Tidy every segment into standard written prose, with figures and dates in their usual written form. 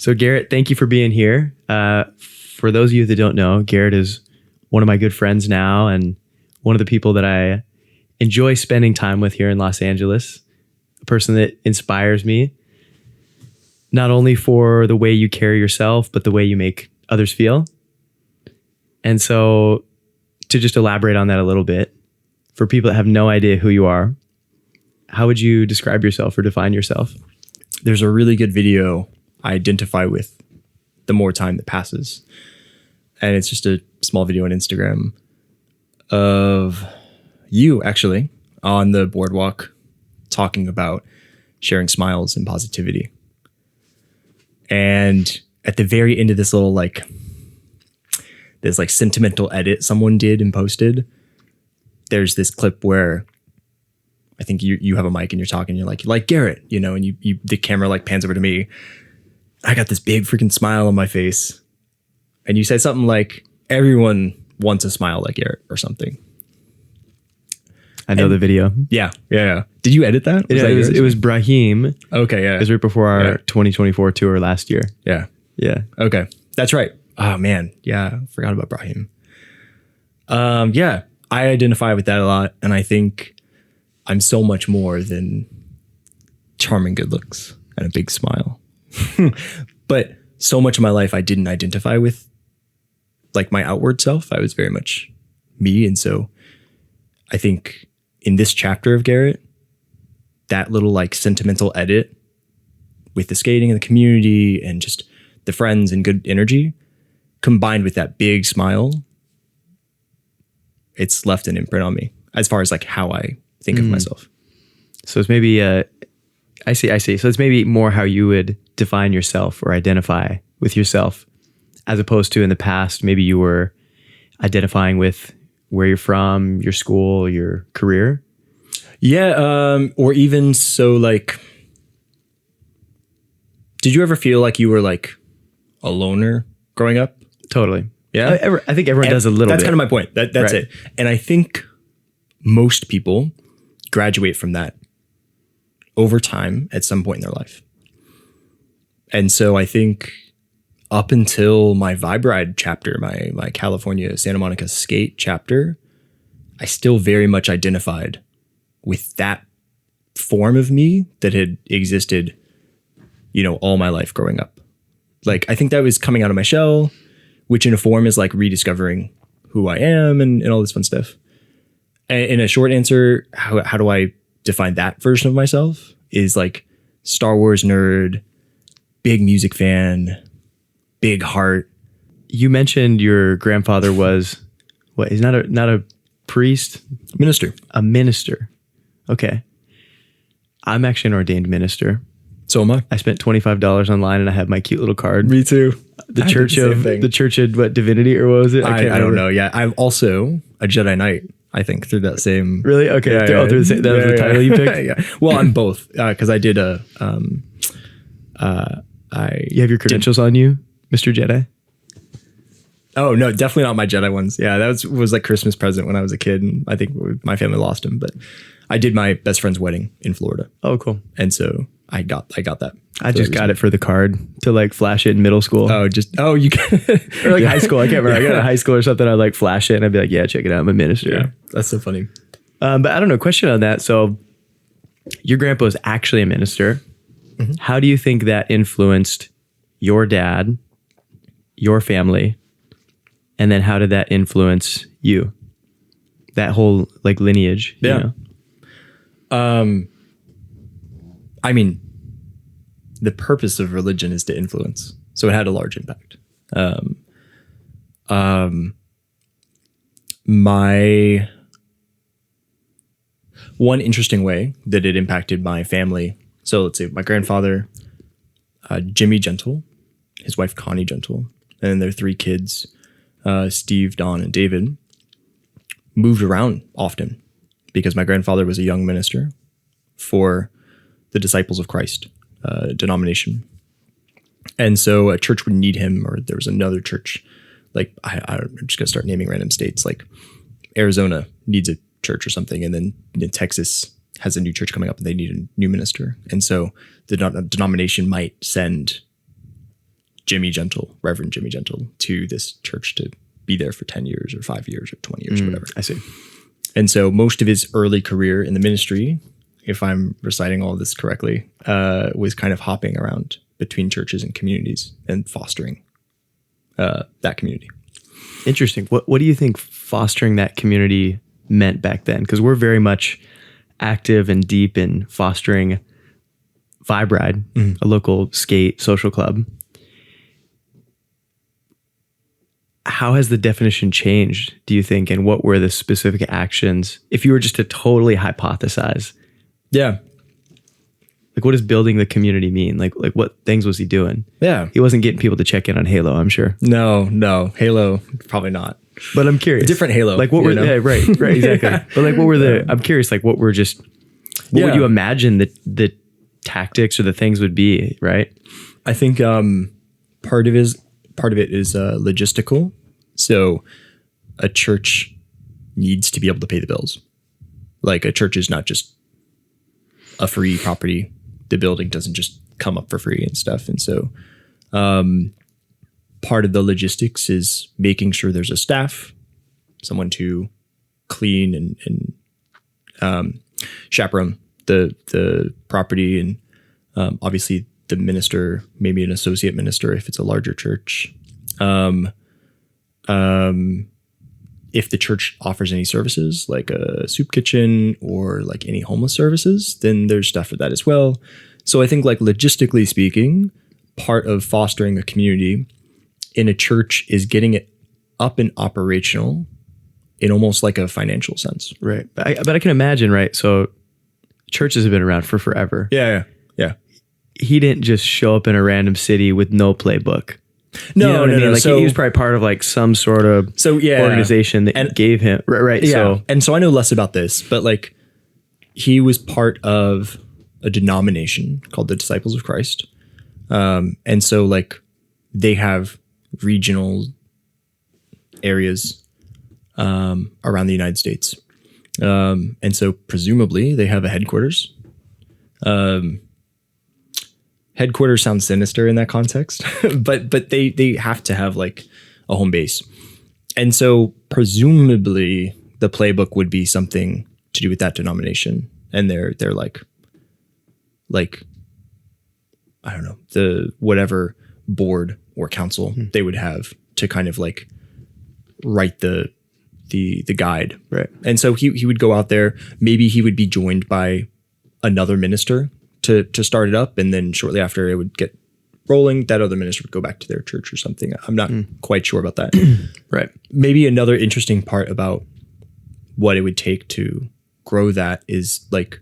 So Garrett, thank you for being here. For those of you that don't know, Garrett is one of my good friends now and one of the people that I enjoy spending time with here in Los Angeles, a person that inspires me, not only for the way you carry yourself, but the way you make others feel. And so to just elaborate on that a little bit, for people that have no idea who you are, how would you describe yourself or define yourself? There's a really good video I identify with the more time that passes. And it's just a small video on Instagram of you actually on the boardwalk talking about sharing smiles and positivity. And at the very end of this little this sentimental edit someone did and posted, there's this clip where I think you have a mic and you're talking, you're like Garrett, and you the camera pans over to me. I got this big freaking smile on my face. And you said something like, everyone wants a smile like Garrett or something. I know the video. Yeah. Did you edit that? It was Brahim. Okay, yeah. It was right before our 2024 tour last year. Yeah. Okay. That's right. Oh man. Yeah. I forgot about Brahim. Yeah. I identify with that a lot. And I think I'm so much more than charming good looks and a big smile. But so much of my life I didn't identify with my outward self. I was very much me. And so I think in this chapter of Garrett, that little sentimental edit with the skating and the community and just the friends and good energy combined with that big smile, it's left an imprint on me as far as how I think of myself. So it's maybe, I see. So it's maybe more how you would define yourself or identify with yourself, as opposed to in the past, maybe you were identifying with where you're from, your school, your career. Yeah. Or even so did you ever feel like you were a loner growing up? Totally. Yeah. I think everyone does a little bit. That's kind of my point. That's right. It. And I think most people graduate from that over time at some point in their life. And so I think up until my Vibe Ride chapter, my California Santa Monica skate chapter, I still very much identified with that form of me that had existed, all my life growing up. I think that was coming out of my shell, which in a form is rediscovering who I am and all this fun stuff. And in a short answer, how do I define that version of myself is Star Wars nerd, big music fan, big heart. You mentioned your grandfather was what? He's not a priest, minister. A minister. Okay. I'm actually an ordained minister. So am I. I spent $25 online and I have my cute little card. Me too. The church of what, divinity, or what was it? I don't know. Yeah. I'm also a Jedi Knight, I think, through that same. Really? Okay. Yeah, that was the title you picked? Yeah. Well, I'm both. Cause I did you have your credentials on you, Mr. Jedi? Oh no, definitely not my Jedi ones. Yeah. That was Christmas present when I was a kid, and I think my family lost him, but I did my best friend's wedding in Florida. Oh, cool. And so I got that. I just got it for the card to flash it in middle school. You can or high school. I can't remember. I got it in high school or something. I'd flash it and I'd be yeah, check it out. I'm a minister. Yeah, that's so funny. But I don't know. Question on that. So your grandpa is actually a minister. Mm-hmm. How do you think that influenced your dad, your family, and then how did that influence you? That whole lineage. Yeah. I mean, the purpose of religion is to influence. So it had a large impact. My one interesting way that it impacted my family. So let's see, my grandfather, Jimmy Gentle, his wife, Connie Gentle, and their three kids, Steve, Don, and David, moved around often because my grandfather was a young minister for the Disciples of Christ denomination. And so a church would need him, or there was another church, I'm just going to start naming random states, Arizona needs a church or something. And then Texas has a new church coming up and they need a new minister. And so the denomination might send Reverend Jimmy Gentle, to this church to be there for 10 years or 5 years or 20 years, whatever. I see. And so most of his early career in the ministry, if I'm reciting all of this correctly, was kind of hopping around between churches and communities and fostering that community. Interesting. What do you think fostering that community meant back then? Because we're very much active and deep in fostering Vibe Ride, a local skate social club. How has the definition changed, do you think? And what were the specific actions? If you were just to totally hypothesize. Yeah. Like, what does building the community mean? Like what things was he doing? Yeah. He wasn't getting people to check in on Halo, I'm sure. No. Halo, probably not. But I'm curious. A different Halo. Like, what were, yeah, right, exactly. But like, what were I'm curious, like, what would you imagine the tactics or the things would be, right? I think part of it is logistical. So a church needs to be able to pay the bills. Like, a church is not just a free property. The building doesn't just come up for free and stuff. And so part of the logistics is making sure there's a staff, someone to clean and chaperone the property, and obviously the minister, maybe an associate minister if it's a larger church. If the church offers any services like a soup kitchen or like any homeless services, then there's stuff for that as well. So I think, like, logistically speaking, part of fostering a community in a church is getting it up and operational in almost like a financial sense. Right. But I can imagine, right? So churches have been around for forever. Yeah. He didn't just show up in a random city with no playbook. No, you know what I mean? Like, so, he was probably part of like some sort of organization that gave him right. Yeah. So I know less about this, but like, he was part of a denomination called the Disciples of Christ. And so like, they have regional areas around the United States. And so presumably they have a headquarters. Headquarters sounds sinister in that context, but they have to have like a home base. And so presumably the playbook would be something to do with that denomination. And they're like, I don't know, the whatever board or council they would have to kind of like write the guide. Right. And so he would go out there, maybe he would be joined by another minister to start it up, and then shortly after it would get rolling, that other minister would go back to their church or something. I'm not quite sure about that. Right. Maybe another interesting part about what it would take to grow that is like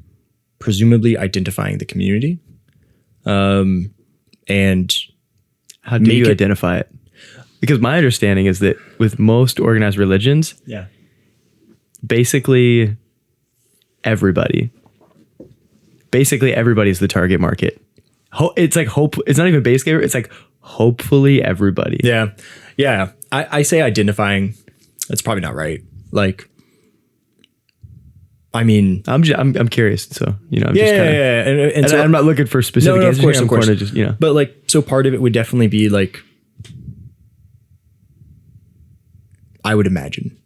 presumably identifying the community. And how do you identify it? Because my understanding is that with most organized religions, basically everybody is the target market. It's like hope. It's not even base gamer. It's like hopefully everybody. Yeah. I say identifying. That's probably not right. Like, I mean, I'm curious. So, I'm just kind of, and so I'm not looking for specific answers. Of course. Just, But like, so part of it would definitely be like, I would imagine,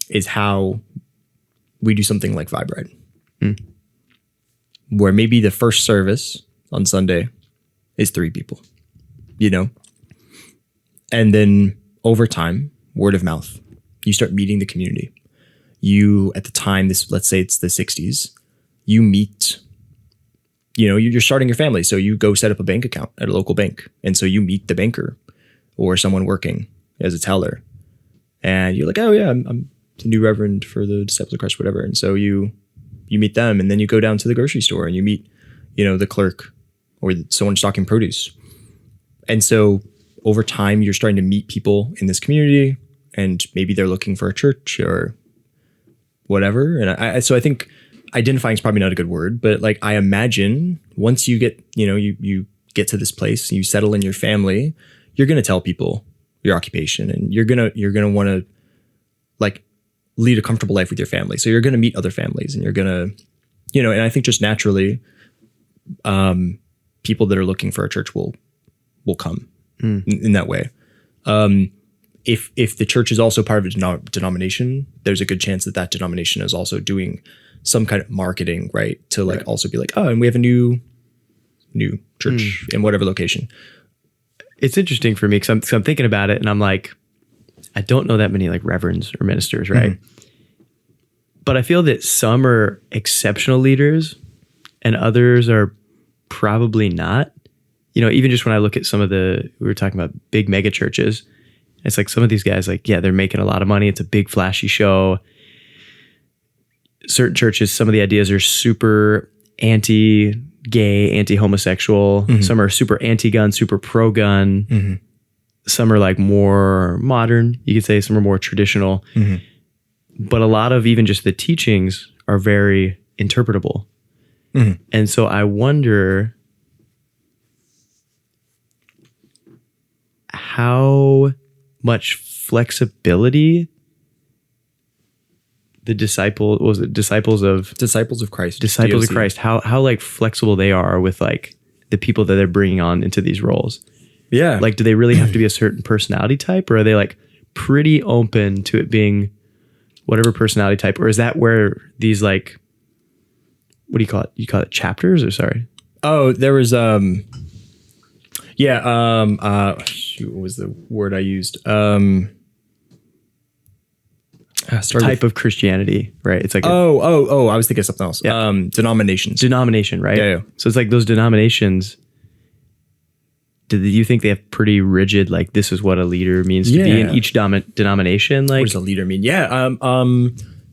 is how we do something like Vibe Ride. Where maybe the first service on Sunday is 3 people, and then over time, word of mouth, you start meeting the community. You, at the time, let's say it's the 60s, you meet, you're starting your family. So you go set up a bank account at a local bank. And so you meet the banker or someone working as a teller, and you're like, oh yeah, I'm the new reverend for the Disciples of Christ, whatever. And so you meet them, and then you go down to the grocery store and you meet, the clerk or someone stocking produce. And so over time, you're starting to meet people in this community, and maybe they're looking for a church or whatever. And so I think identifying is probably not a good word, but like, I imagine once you get, you get to this place, you settle in your family, you're going to tell people your occupation, and you're going to want to like lead a comfortable life with your family. So you're going to meet other families, and you're going to, and I think just naturally, people that are looking for a church will come. in that way. If the church is also part of a denomination, there's a good chance that denomination is also doing some kind of marketing, right? To like also be like, oh, and we have a new church in whatever location. It's interesting for me because I'm thinking about it and I'm like, I don't know that many like reverends or ministers, right? But I feel that some are exceptional leaders and others are probably not. You know, even just when I look at some of we were talking about big mega churches, it's like some of these guys, like, yeah, they're making a lot of money. It's a big flashy show. Certain churches, some of the ideas are super anti-gay, anti-homosexual. Some are super anti-gun, super pro-gun. Some are like more modern, you could say. Some are more traditional. But a lot of even just the teachings are very interpretable. And so I wonder how much flexibility the disciples of Christ, how like flexible they are with like the people that they're bringing on into these roles. Yeah. Like, do they really have to be a certain personality type, or are they like pretty open to it being whatever personality type? Or is that where these like, what do you call it? You call it chapters, or sorry? Oh, there was, shoot, what was the word I used? Type of Christianity, right? It's like I was thinking of something else. Yeah. Denomination, right? Yeah. So it's like those denominations. Do you think they have pretty rigid, like, this is what a leader means to be in each denomination? Like, what does a leader mean? Yeah.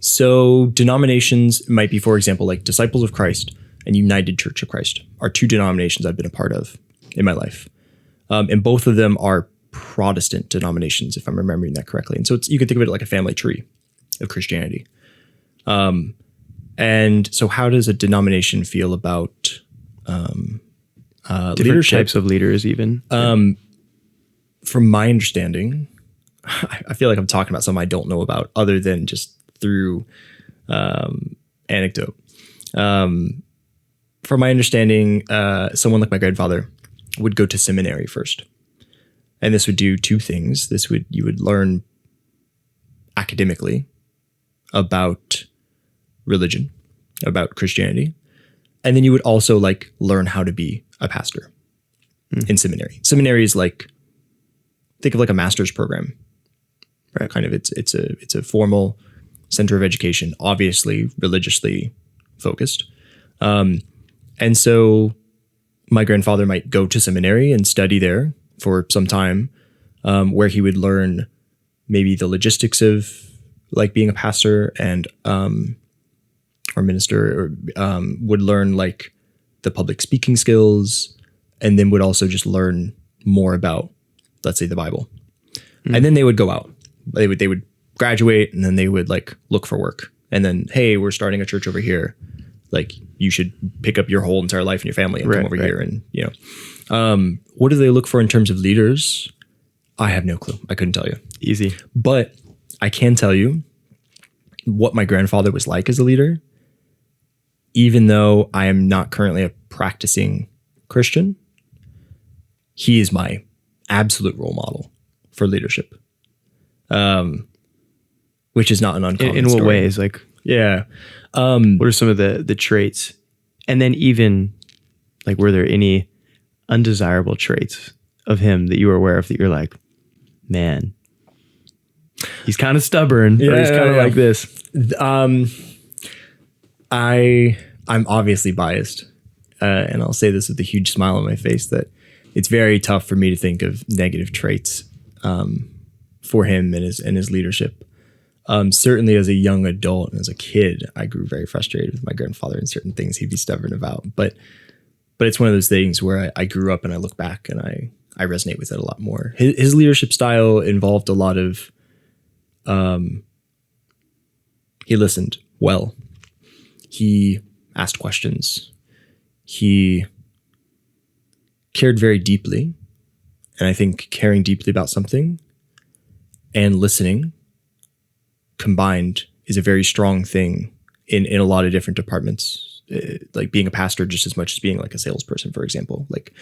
So denominations might be, for example, like Disciples of Christ and United Church of Christ are two denominations I've been a part of in my life. And both of them are Protestant denominations, if I'm remembering that correctly. And so you can think of it like a family tree of Christianity. And so how does a denomination feel about different leadership? types of leaders even? From my understanding, I feel like I'm talking about something I don't know about other than just through anecdote. From my understanding, someone like my grandfather would go to seminary first. And this would do two things. You would learn academically about religion, about Christianity. And then you would also like learn how to be a pastor in seminary. Seminary is like, think of like a master's program, right? Kind of it's a formal center of education, obviously religiously focused. And so my grandfather might go to seminary and study there for some time, where he would learn maybe the logistics of like being a pastor and or minister, or would learn like the public speaking skills, and then would also just learn more about, let's say, the Bible. And then they would go out. They would graduate, and then they would like look for work. And then, hey, we're starting a church over here. Like, you should pick up your whole entire life and your family and come over here. And, you know, what do they look for in terms of leaders? I have no clue. I couldn't tell you. Easy. But I can tell you what my grandfather was like as a leader, even though I am not currently a practicing Christian. He is my absolute role model for leadership, which is not an uncommon in what story. ways? Like, yeah. what are some of the traits? And then even like, were there any undesirable traits of him that you were aware of that you're like, man, he's kind of stubborn, or he's kind of like this? I'm obviously biased, and I'll say this with a huge smile on my face, that it's very tough for me to think of negative traits for him and his leadership. Certainly as a young adult and as a kid, I grew very frustrated with my grandfather and certain things he'd be stubborn about. But it's one of those things where I grew up and I look back and I resonate with it a lot more. His leadership style involved a lot of, he listened well. He asked questions. He cared very deeply. And I think caring deeply about something and listening combined is a very strong thing in a lot of different departments, like being a pastor just as much as being like a salesperson, for example. Like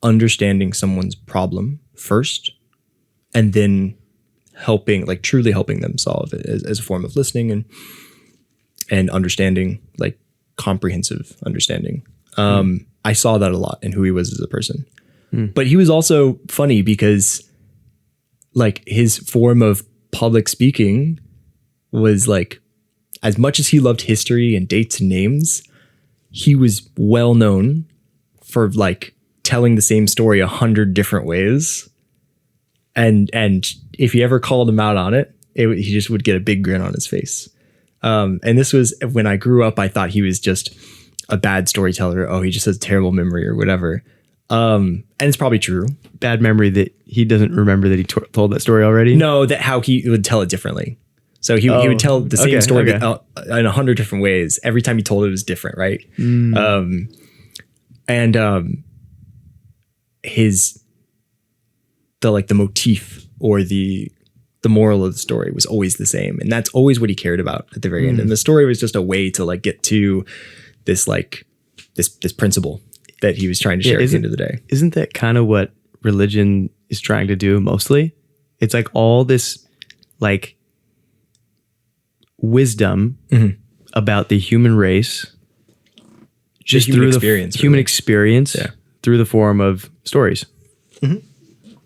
understanding someone's problem first, and then truly helping them solve it as a form of listening and understanding, like comprehensive understanding. I saw that a lot in who he was as a person. But he was also funny because like his form of public speaking was like, as much as he loved history and dates and names, he was well known for like telling the same story 100 different ways. And if you ever called him out on it, he just would get a big grin on his face. And this was when I grew up, I thought he was just a bad storyteller. Oh, he just has terrible memory or whatever. And it's probably true. Bad memory that he doesn't remember that he told that story already? No, that how he would tell it differently. So he would tell the same story in 100 different ways. Every time he told it was different, right? The motif or the moral of the story was always the same, and that's always what he cared about at the very end. And the story was just a way to like get to this like this principle that he was trying to share at the end of the day. Isn't that kind of what religion is trying to do mostly? It's like all this like wisdom about the human race, just through the human experience through the form of stories.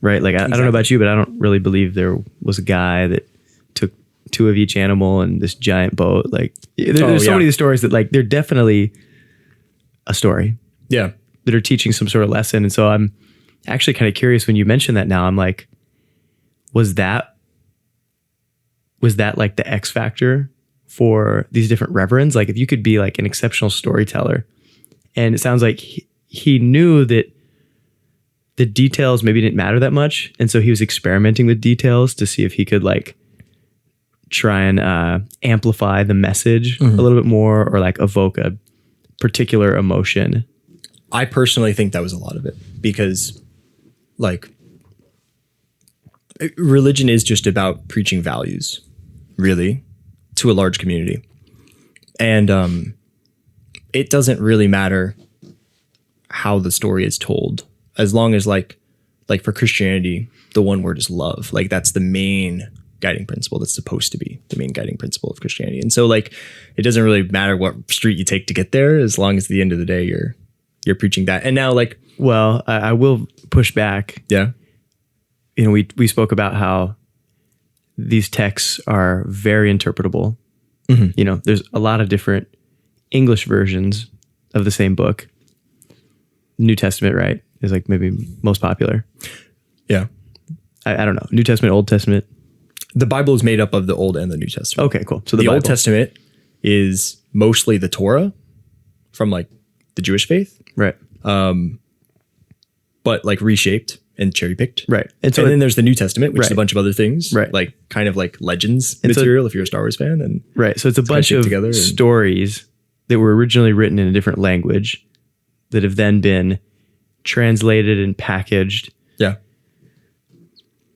Right? Like, I don't know about you, but I don't really believe there was a guy that took two of each animal and this giant boat. Like, there's so many stories that, like, they're definitely a story. Yeah. That are teaching some sort of lesson. And so I'm actually kind of curious when you mention that now. I'm like, was that like the X factor for these different reverends? Like, if you could be like an exceptional storyteller, and it sounds like he knew that the details maybe didn't matter that much. And so he was experimenting with details to see if he could like try and amplify the message a little bit more, or like evoke a particular emotion. I personally think that was a lot of it, because like religion is just about preaching values, really, to a large community. And it doesn't really matter how the story is told, as long as like for Christianity, the one word is love. Like, that's the main guiding principle. That's supposed to be the main guiding principle of Christianity. And so like, it doesn't really matter what street you take to get there, as long as at the end of the day, you're preaching that. And now like, well, I will push back. Yeah. You know, we spoke about how these texts are very interpretable. You know, there's a lot of different English versions of the same book. New Testament, right, is like maybe most popular. Yeah. I don't know. New Testament, Old Testament. The Bible is made up of the Old and the New Testament. Okay, cool. So the Old Testament is mostly the Torah from like the Jewish faith. Right. But like reshaped and cherry picked. Right. And then there's the New Testament, which is a bunch of other things. Right. Like kind of like legends material, if you're a Star Wars fan. And right. So it's a bunch of stories that were originally written in a different language that have then been translated and packaged. Yeah.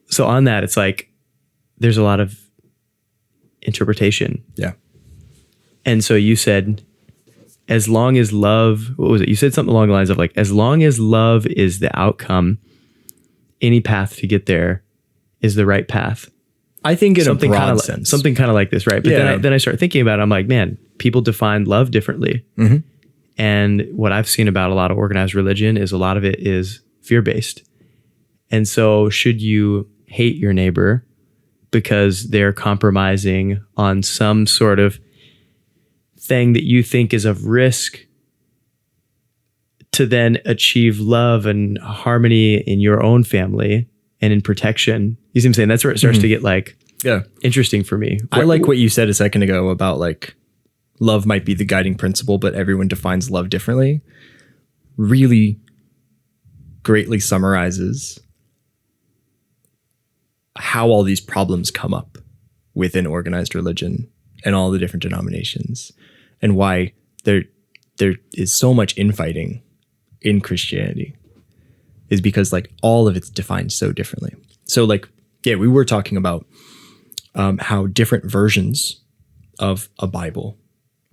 So on that, it's like there's a lot of interpretation. Yeah. And so you said, as long as love, what was it? You said something along the lines of like, as long as love is the outcome, any path to get there is the right path. I think in a broad sense. Something kind of like this, right? But then I start thinking about it. I'm like, man, people define love differently. And what I've seen about a lot of organized religion is a lot of it is fear-based. And so should you hate your neighbor because they're compromising on some sort of thing that you think is of risk to then achieve love and harmony in your own family and in protection? You see what I'm saying? That's where it starts to get like interesting for me. I like what you said a second ago about like love might be the guiding principle, but everyone defines love differently. Really greatly summarizes how all these problems come up within organized religion and all the different denominations, and why there is so much infighting in Christianity, is because like all of it's defined so differently. So like, yeah, we were talking about how different versions of a Bible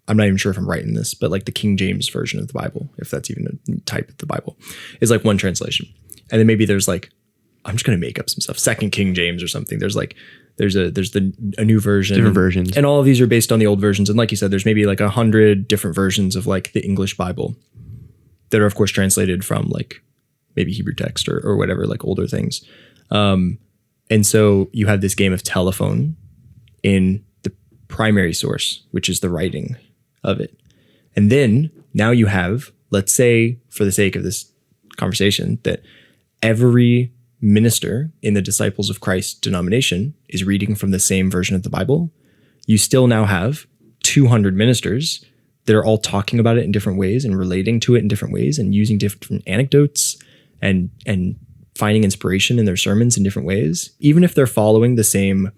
I'm not even sure if I'm right in this, but like the King James version of the Bible, if that's even a type of the Bible, is like one translation. And then maybe there's like, I'm just going to make up some stuff, Second King James or something. There's a new version, Different versions. and all of these are based on the old versions. And like you said, there's maybe like 100 different versions of like the English Bible that are of course translated from like maybe Hebrew text or whatever, like older things. And so you have this game of telephone in the primary source, which is the writing of it. And then now you have, let's say for the sake of this conversation, that every minister in the Disciples of Christ denomination is reading from the same version of the Bible. You still now have 200 ministers that are all talking about it in different ways and relating to it in different ways and using different anecdotes and finding inspiration in their sermons in different ways, even if they're following the same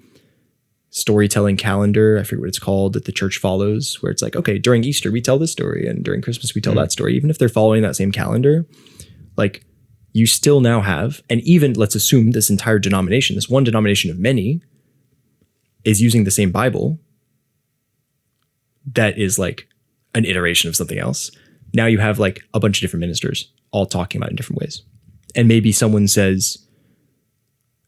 storytelling calendar, I forget what it's called, that the church follows, where it's like, okay, during Easter, we tell this story, and during Christmas, we tell that story. Even if they're following that same calendar, like you still now have, and even let's assume this entire denomination, this one denomination of many, is using the same Bible that is like an iteration of something else. Now you have like a bunch of different ministers all talking about it in different ways. And maybe someone says,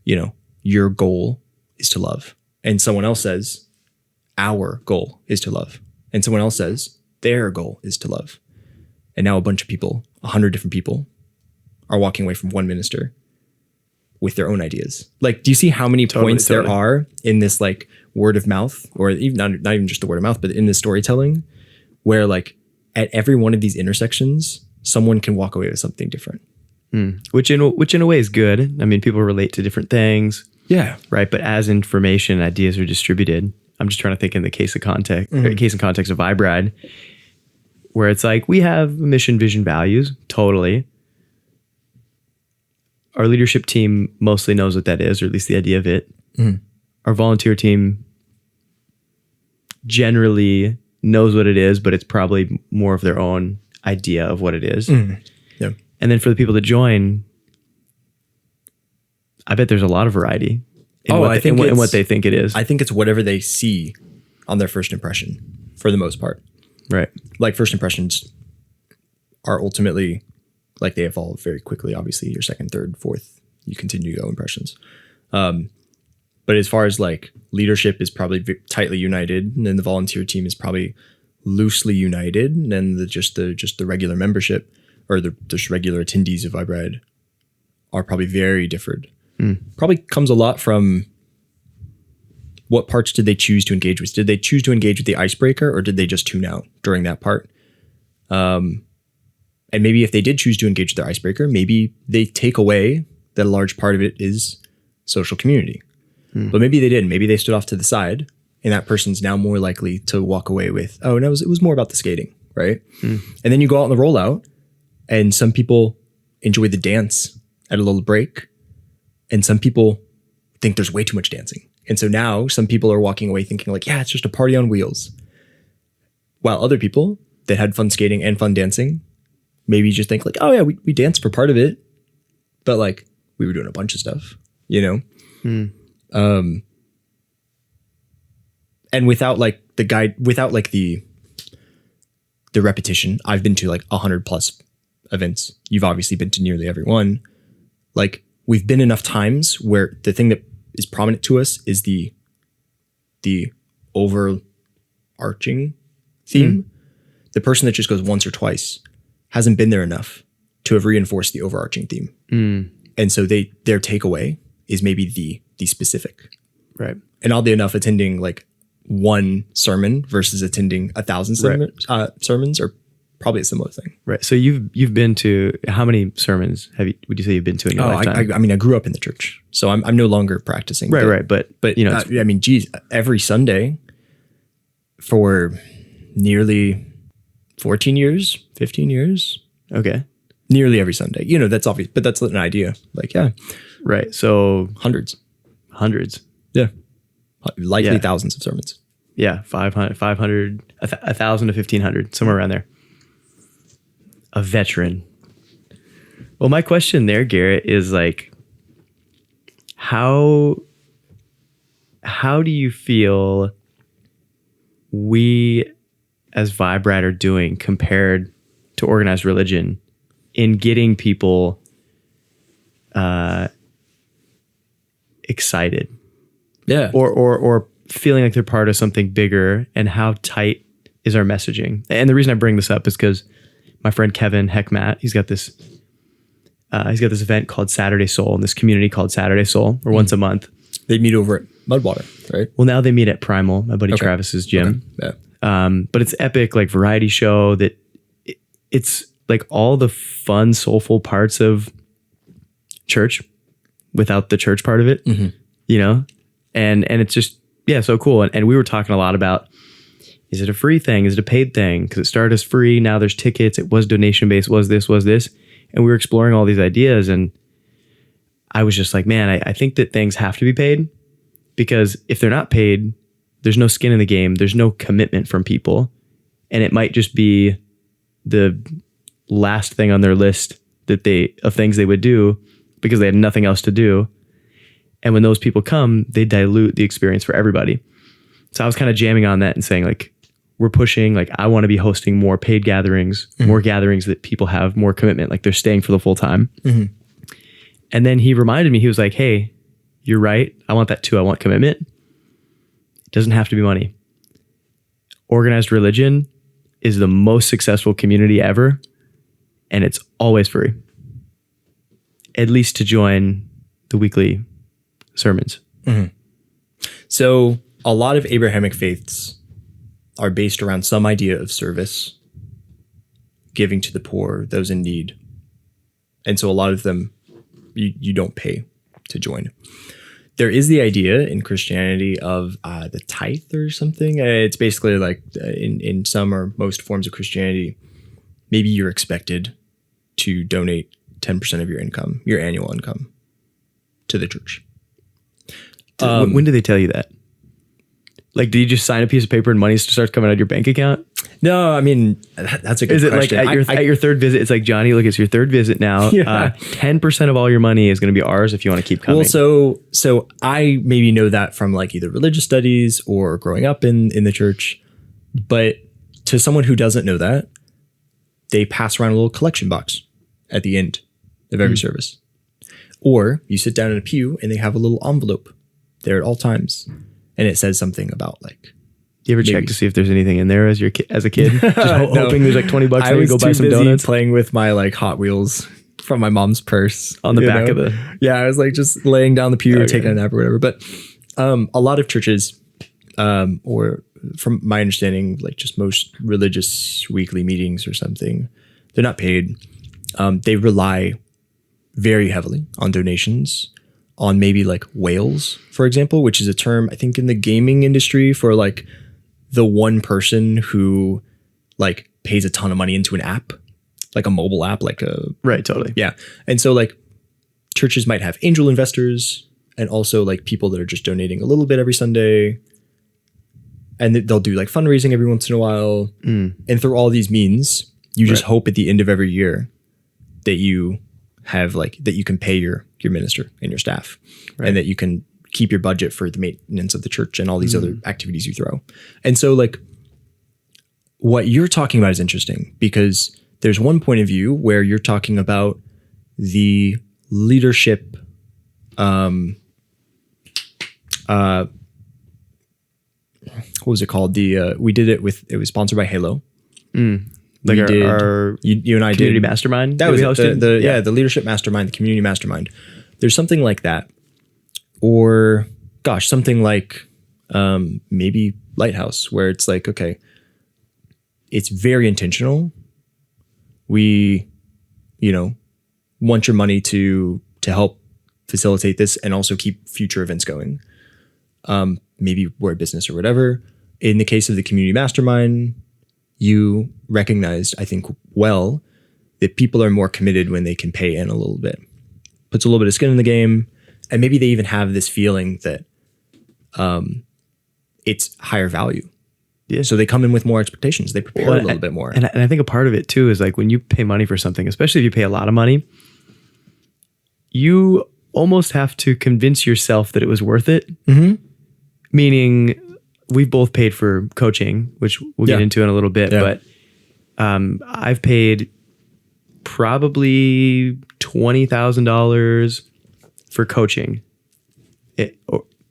you know, your goal is to love. And someone else says, our goal is to love. And someone else says, their goal is to love. And now a bunch of people, 100 different people, are walking away from one minister with their own ideas. Like, do you see how many points there are in this like word of mouth, or even not even just the word of mouth, but in this storytelling, where like at every one of these intersections, someone can walk away with something different. Which in a way is good. I mean, people relate to different things. Yeah. Right. But as information, ideas are distributed. I'm just trying to think in the case and context of iBride, where it's like, we have mission, vision, values. Totally. Our leadership team mostly knows what that is, or at least the idea of it. Our volunteer team generally knows what it is, but it's probably more of their own idea of what it is. Yeah. And then for the people that join, I bet there's a lot of variety in what they think it is. I think it's whatever they see on their first impression for the most part. Right. Like first impressions are ultimately like they evolve very quickly. Obviously your second, third, fourth, you continue to go impressions. But as far as like leadership is probably tightly united, and then the volunteer team is probably loosely united, and then just the regular membership or the just regular attendees of iBride are probably very different. Probably comes a lot from what parts did they choose to engage with? Did they choose to engage with the icebreaker, or did they just tune out during that part? And maybe if they did choose to engage with their icebreaker, maybe they take away that a large part of it is social community. But maybe they didn't. Maybe they stood off to the side, and that person's now more likely to walk away with, oh, no, it was more about the skating, right? And then you go out on the rollout, and some people enjoy the dance at a little break, and some people think there's way too much dancing. And so now some people are walking away thinking like, yeah, it's just a party on wheels. While other people that had fun skating and fun dancing, maybe just think like, oh yeah, we danced for part of it, but like we were doing a bunch of stuff, you know? And without like the guide, without like the repetition, I've been to like 100 plus events. You've obviously been to nearly every one. Like we've been enough times where the thing that is prominent to us is the overarching theme. The person that just goes once or twice hasn't been there enough to have reinforced the overarching theme. And so their takeaway is maybe the specific. Right. And oddly enough, attending like one sermon versus attending 1,000 sermons are probably a similar thing. Right. So you've been to, how many sermons would you say you've been to in your lifetime? I mean, I grew up in the church, so I'm no longer practicing. Right. But you know, I mean, geez, every Sunday for nearly 14 years, 15 years. Okay. Nearly every Sunday. You know, that's obvious, but that's an idea. Like, yeah. Right. So hundreds. Yeah. Likely thousands of sermons. Yeah. 500, 1,000 to 1,500, somewhere around there. A veteran. Well, my question there, Garrett, is like, how do you feel we as Vibrite are doing compared to organized religion in getting people excited? Yeah. Or feeling like they're part of something bigger, and how tight is our messaging? And the reason I bring this up is because my friend Kevin Heckmatt, he's got this event called Saturday Soul, and this community called Saturday Soul, or once a month. They meet over at Mudwater, right? Well, now they meet at Primal, my buddy Travis's gym. Okay. Yeah. But it's epic, like variety show that it's like all the fun, soulful parts of church without the church part of it, you know? And it's just, yeah, so cool. And we were talking a lot about, is it a free thing? Is it a paid thing? Because it started as free. Now there's tickets. It was donation based. Was this. And we were exploring all these ideas. And I was just like, man, I think that things have to be paid, because if they're not paid, there's no skin in the game. There's no commitment from people. And it might just be the last thing on their list of things they would do because they had nothing else to do. And when those people come, they dilute the experience for everybody. So I was kind of jamming on that and saying, like, we're pushing, like, I want to be hosting more paid gatherings, more gatherings that people have more commitment, like they're staying for the full time. And then he reminded me, he was like, hey, you're right. I want that too. I want commitment. It doesn't have to be money. Organized religion is the most successful community ever, and it's always free. At least to join the weekly sermons. So a lot of Abrahamic faiths are based around some idea of service, giving to the poor, those in need. And so a lot of them, you don't pay to join. There is the idea in Christianity of the tithe or something. It's basically like in some or most forms of Christianity, maybe you're expected to donate 10% of your income, your annual income, to the church. When do they tell you that? Like, do you just sign a piece of paper and money starts coming out of your bank account? No, I mean, that's a good question. Is it like at your third visit, it's like, Johnny, look, it's your third visit now. 10% of all your money is going to be ours if you want to keep coming. Well, so I maybe know that from like either religious studies or growing up in the church. But to someone who doesn't know that, they pass around a little collection box at the end of every service. Or you sit down in a pew and they have a little envelope there at all times. And it says something about like, you ever check to see if there's anything in there as a kid? Just hoping there's like $20 and you go buy some donuts? Playing with my like Hot Wheels from my mom's purse on the back of the. Yeah, I was like just laying down the pew or taking a nap or whatever. But a lot of churches, or from my understanding, like just most religious weekly meetings or something, they're not paid. They rely very heavily on donations, on maybe like whales, for example, which is a term I think in the gaming industry for like the one person who like pays a ton of money into an app, like a mobile app, like a right, totally, yeah. And so like churches might have angel investors and also like people that are just donating a little bit every Sunday, and they'll do like fundraising every once in a while. And through all these means, you just hope at the end of every year that you have like that you can pay your minister and your staff, and that you can keep your budget for the maintenance of the church and all these other activities you throw. And so like what you're talking about is interesting, because there's one point of view where you're talking about the leadership, what was it called? We did it it was sponsored by Halo. Like our you and I community did mastermind that was hosted? the leadership mastermind, the community mastermind. There's something like that, or gosh, something like maybe Lighthouse, where it's like, okay, it's very intentional. We, want your money to help facilitate this and also keep future events going. Maybe we're a business or whatever. In the case of the community mastermind, you recognized, I think, well, that people are more committed when they can pay in a little bit. Puts a little bit of skin in the game. And maybe they even have this feeling that it's higher value. Yeah. So they come in with more expectations. They prepare a little bit more. And I think a part of it too is like when you pay money for something, especially if you pay a lot of money, you almost have to convince yourself that it was worth it. Meaning, we've both paid for coaching, which we'll get into in a little bit, but I've paid probably $20,000 for coaching,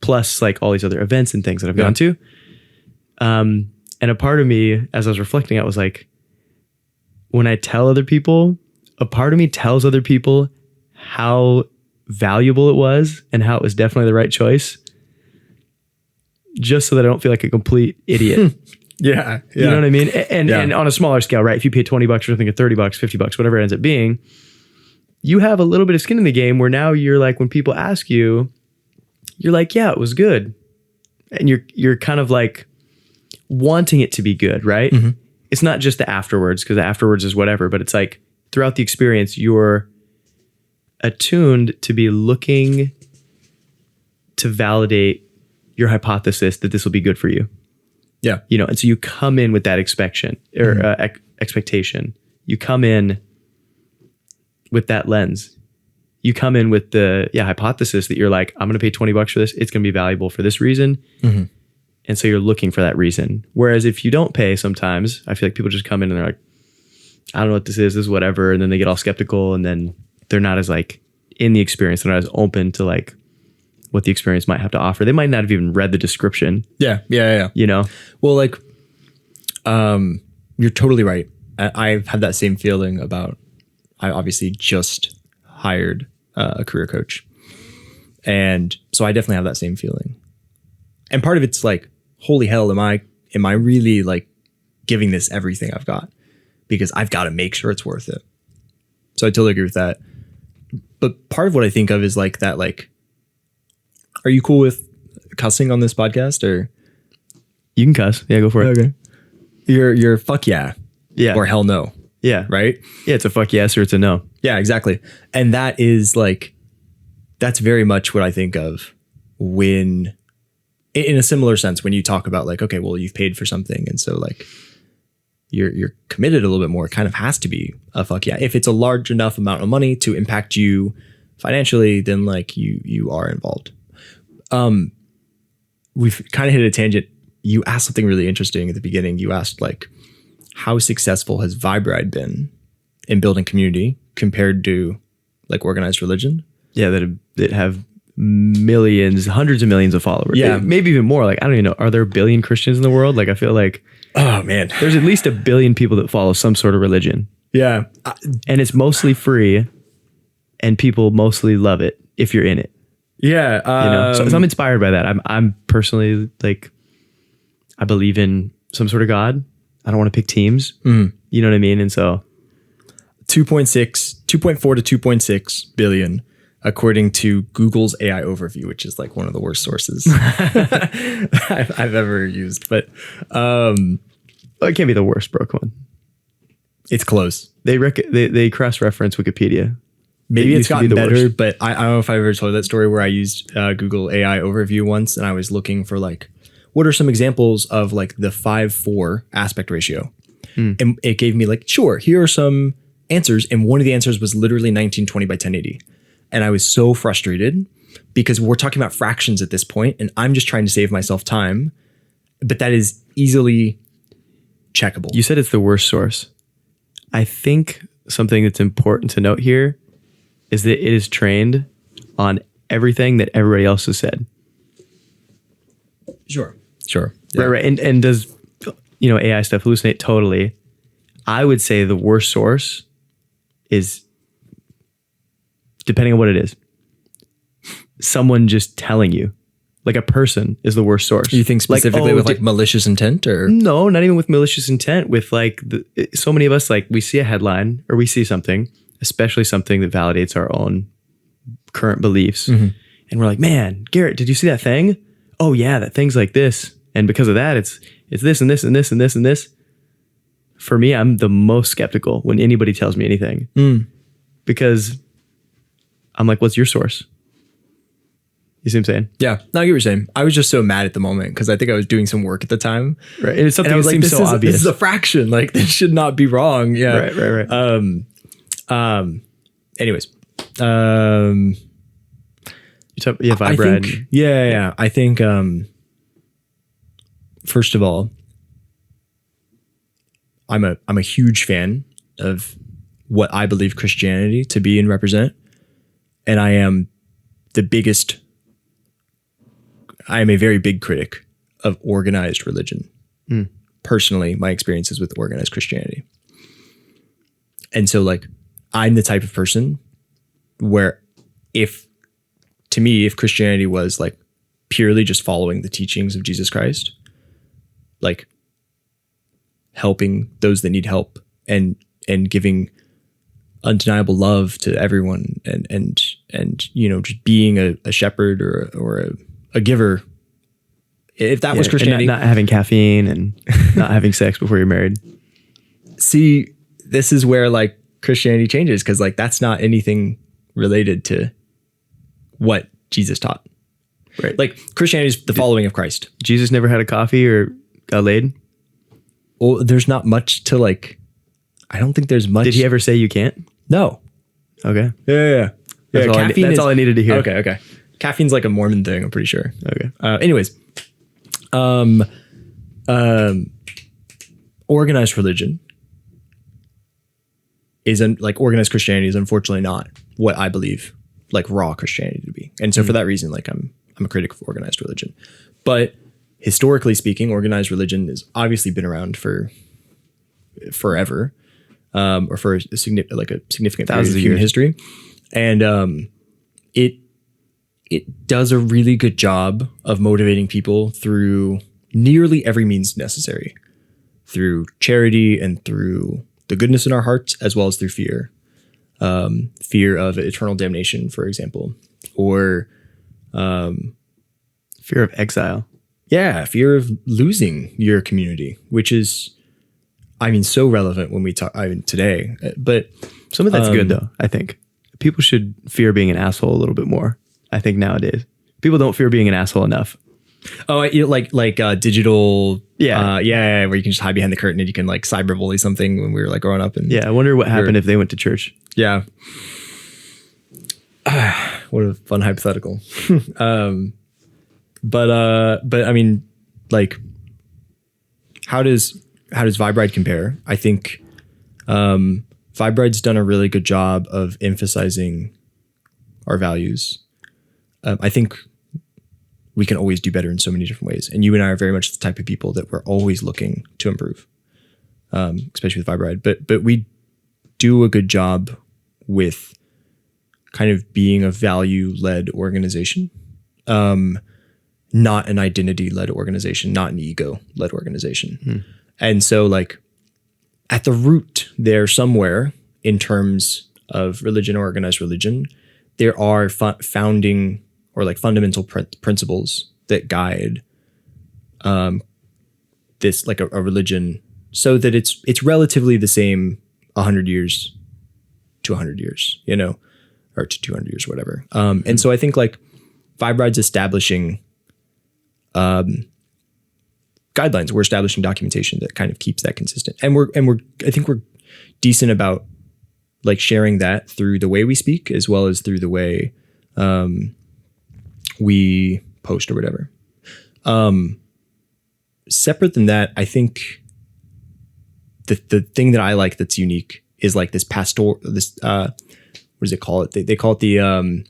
plus like all these other events and things that I've gone to. And a part of me, as I was reflecting, I was like, when I tell other people, a part of me tells other people how valuable it was and how it was definitely the right choice, just so that I don't feel like a complete idiot. Yeah. You know what I mean? And on a smaller scale, right? If you pay $20 or something, or $30, $50, whatever it ends up being, you have a little bit of skin in the game where now you're like, when people ask you, you're like, yeah, it was good. And you're kind of like wanting it to be good, right? Mm-hmm. It's not just the afterwards, because the afterwards is whatever, but it's like throughout the experience, you're attuned to be looking to validate your hypothesis that this will be good for you. Yeah. You know, and so you come in with that expectation. You come in with that lens. You come in with the hypothesis that you're like, I'm going to pay $20 for this. It's going to be valuable for this reason. Mm-hmm. And so you're looking for that reason. Whereas if you don't pay, sometimes I feel like people just come in and they're like, I don't know what this is whatever. And then they get all skeptical, and then they're not as like in the experience. They're not as open to like what the experience might have to offer. They might not have even read the description. Yeah. You know? Well, like, you're totally right. I've had that same feeling about, I obviously just hired a career coach. And so I definitely have that same feeling. And part of it's like, holy hell, am I really like giving this everything I've got? Because I've got to make sure it's worth it. So I totally agree with that. But part of what I think of is like that, like, are you cool with cussing on this podcast, or? You can cuss. Yeah, go for it. Okay. You're fuck yeah. Yeah. Or hell no. Yeah. Right? Yeah, it's a fuck yes or it's a no. Yeah, exactly. And that is like, that's very much what I think of when, in a similar sense, when you talk about like, okay, well, you've paid for something. And so like, you're committed a little bit more. It kind of has to be a fuck yeah. If it's a large enough amount of money to impact you financially, then like you are involved. We've kind of hit a tangent. You asked something really interesting at the beginning. You asked like, how successful has Vibe been in building community compared to like organized religion? Yeah, that have millions, hundreds of millions of followers. Yeah, maybe even more. Like, I don't even know. Are there a billion Christians in the world? Like, I feel like, oh man, there's at least a billion people that follow some sort of religion. Yeah, and it's mostly free, and people mostly love it if you're in it. Yeah, you know. So I'm inspired by that. I'm personally like, I believe in some sort of God. I don't want to pick teams. You know what I mean? And so 2.4 to 2.6 billion, according to Google's AI overview, which is like one of the worst sources I've ever used. But it can't be the worst, bro. Come on. It's close. They cross-reference Wikipedia. Maybe it's gotten better, but I don't know if I ever told that story where I used Google AI overview once, and I was looking for like, what are some examples of like the 5:4 aspect ratio? And it gave me like, sure, here are some answers. And one of the answers was literally 1920 by 1080. And I was so frustrated because we're talking about fractions at this point, and I'm just trying to save myself time. But that is easily checkable. You said it's the worst source. I think something that's important to note here is that it is trained on everything that everybody else has said. Sure. Yeah. Right. And does, you know, AI stuff hallucinate? Totally. I would say the worst source is, depending on what it is, someone just telling you. Like a person is the worst source. You think specifically with like malicious intent, or? No, not even with malicious intent. With like, so many of us, like we see a headline or we see something, especially something that validates our own current beliefs. And we're like, man, Garrett, did you see that thing? Oh yeah, that thing's like this. And because of that, it's this and this and this and this and this. For me, I'm the most skeptical when anybody tells me anything. Because I'm like, what's your source? You see what I'm saying? Yeah, no, I get what you're saying. I was just so mad at the moment because I think I was doing some work at the time. Right. And it's something that seems so obvious. This is a fraction. Like, this should not be wrong. Yeah. Right. Anyways. You have Vibe. Yeah. I think first of all, I'm a huge fan of what I believe Christianity to be and represent. And I am a very big critic of organized religion. Personally, my experiences with organized Christianity. And so like, I'm the type of person where if Christianity was like purely just following the teachings of Jesus Christ, like helping those that need help and giving undeniable love to everyone and just being a shepherd or a giver. If that was Christianity, not having caffeine and not having sex before you're married. See, this is where like Christianity changes, because like that's not anything related to what Jesus taught. Right. Like Christianity is the following of Christ. Jesus never had a coffee or got laid? Well, there's not much to like, I don't think there's much. Did he ever say you can't? No. Okay. Yeah. That's all I needed to hear. Okay. Caffeine's like a Mormon thing, I'm pretty sure. Okay. Anyways, organized religion organized Christianity is unfortunately not what I believe like raw Christianity to be. And so for that reason, like I'm a critic of organized religion. But historically speaking, organized religion has obviously been around for forever, or for a significant period of human history. And it does a really good job of motivating people through nearly every means necessary, through charity and through the goodness in our hearts, as well as through fear. Fear of eternal damnation, for example, or fear of exile. Yeah, fear of losing your community, which is, I mean, so relevant when we talk today. But some of that's good though. I think people should fear being an asshole a little bit more. I think nowadays people don't fear being an asshole enough. Oh, like digital, yeah, where you can just hide behind the curtain and you can like cyberbully something when we were like growing up. And yeah, I wonder what happened if they went to church. Yeah, what a fun hypothetical. But I mean, like, how does Vibe compare? I think Vibe done a really good job of emphasizing our values. I think we can always do better in so many different ways. And you and I are very much the type of people that we're always looking to improve, especially with Vibe. But we do a good job with kind of being a value-led organization, not an identity-led organization, not an ego-led organization. And so like at the root there somewhere in terms of religion or organized religion, there are founding or like fundamental principles that guide this like a religion, so that it's relatively the same 100 years to 100 years, or to 200 years, whatever. And so I think like Vibe establishing guidelines. We're establishing documentation that kind of keeps that consistent. And I think we're decent about like sharing that through the way we speak, as well as through the way we post or whatever. Separate than that, I think the thing that I like that's unique is like this what does it call it? They call it the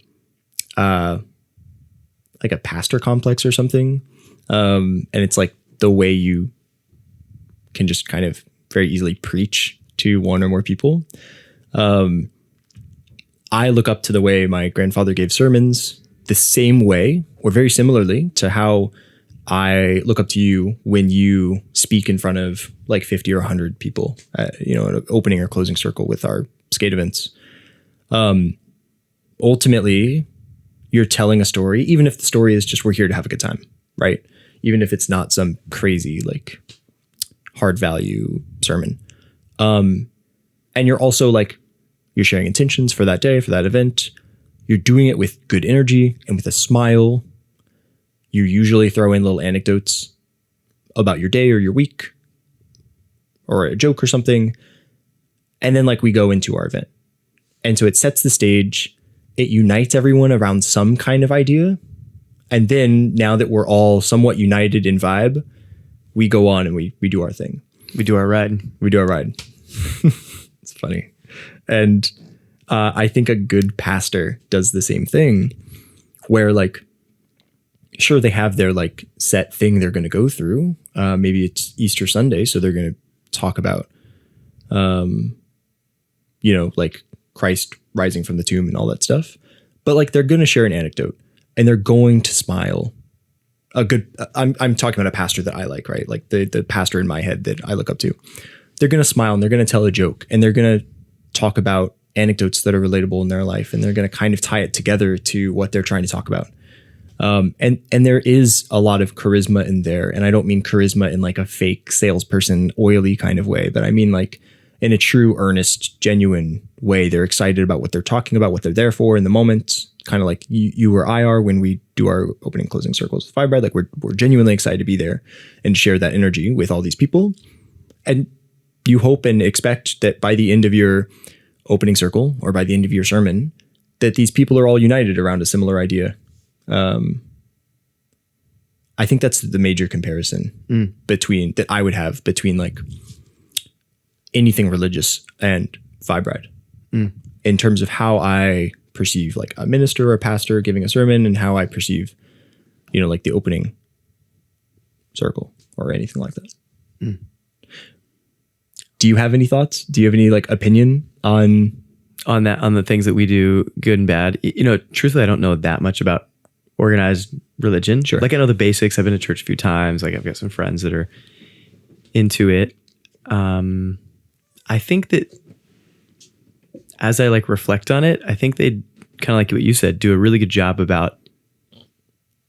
like a pastor complex or something. And it's like the way you can just kind of very easily preach to one or more people. I look up to the way my grandfather gave sermons, the same way or very similarly to how I look up to you when you speak in front of like 50 or 100 people, an opening or closing circle with our skate events. Ultimately, you're telling a story, even if the story is just we're here to have a good time, right? Even if it's not some crazy like hard value sermon. And you're also like, you're sharing intentions for that day, for that event. You're doing it with good energy and with a smile. You usually throw in little anecdotes about your day or your week or a joke or something. And then like we go into our event. And so it sets the stage. It unites everyone around some kind of idea. And then now that we're all somewhat united in vibe, we go on and we do our thing. We do our ride. We do our ride. It's funny. And I think a good pastor does the same thing where like, sure, they have their like set thing they're going to go through. Maybe it's Easter Sunday. So they're going to talk about, like Christ rising from the tomb and all that stuff. But like, they're going to share an anecdote and they're going to smile. I'm talking about a pastor that I like, right? Like the pastor in my head that I look up to. They're going to smile and they're going to tell a joke and they're going to talk about anecdotes that are relatable in their life. And they're going to kind of tie it together to what they're trying to talk about. And there is a lot of charisma in there. And I don't mean charisma in like a fake salesperson, oily kind of way, but I mean like in a true, earnest, genuine way. They're excited about what they're talking about, what they're there for in the moment. Kind of like you or I are when we do our opening closing circles with Fibre. Like we're genuinely excited to be there and share that energy with all these people. And you hope and expect that by the end of your opening circle or by the end of your sermon, that these people are all united around a similar idea. I think that's the major comparison between that I would have between like anything religious and Fibre in terms of how I perceive like a minister or a pastor giving a sermon and how I perceive, like the opening circle or anything like that. Do you have any thoughts? Do you have any like opinion on the things that we do, good and bad? Truthfully, I don't know that much about organized religion. Sure. Like I know the basics. I've been to church a few times. Like I've got some friends that are into it. I think that as I like reflect on it, I think they kind of like what you said, do a really good job about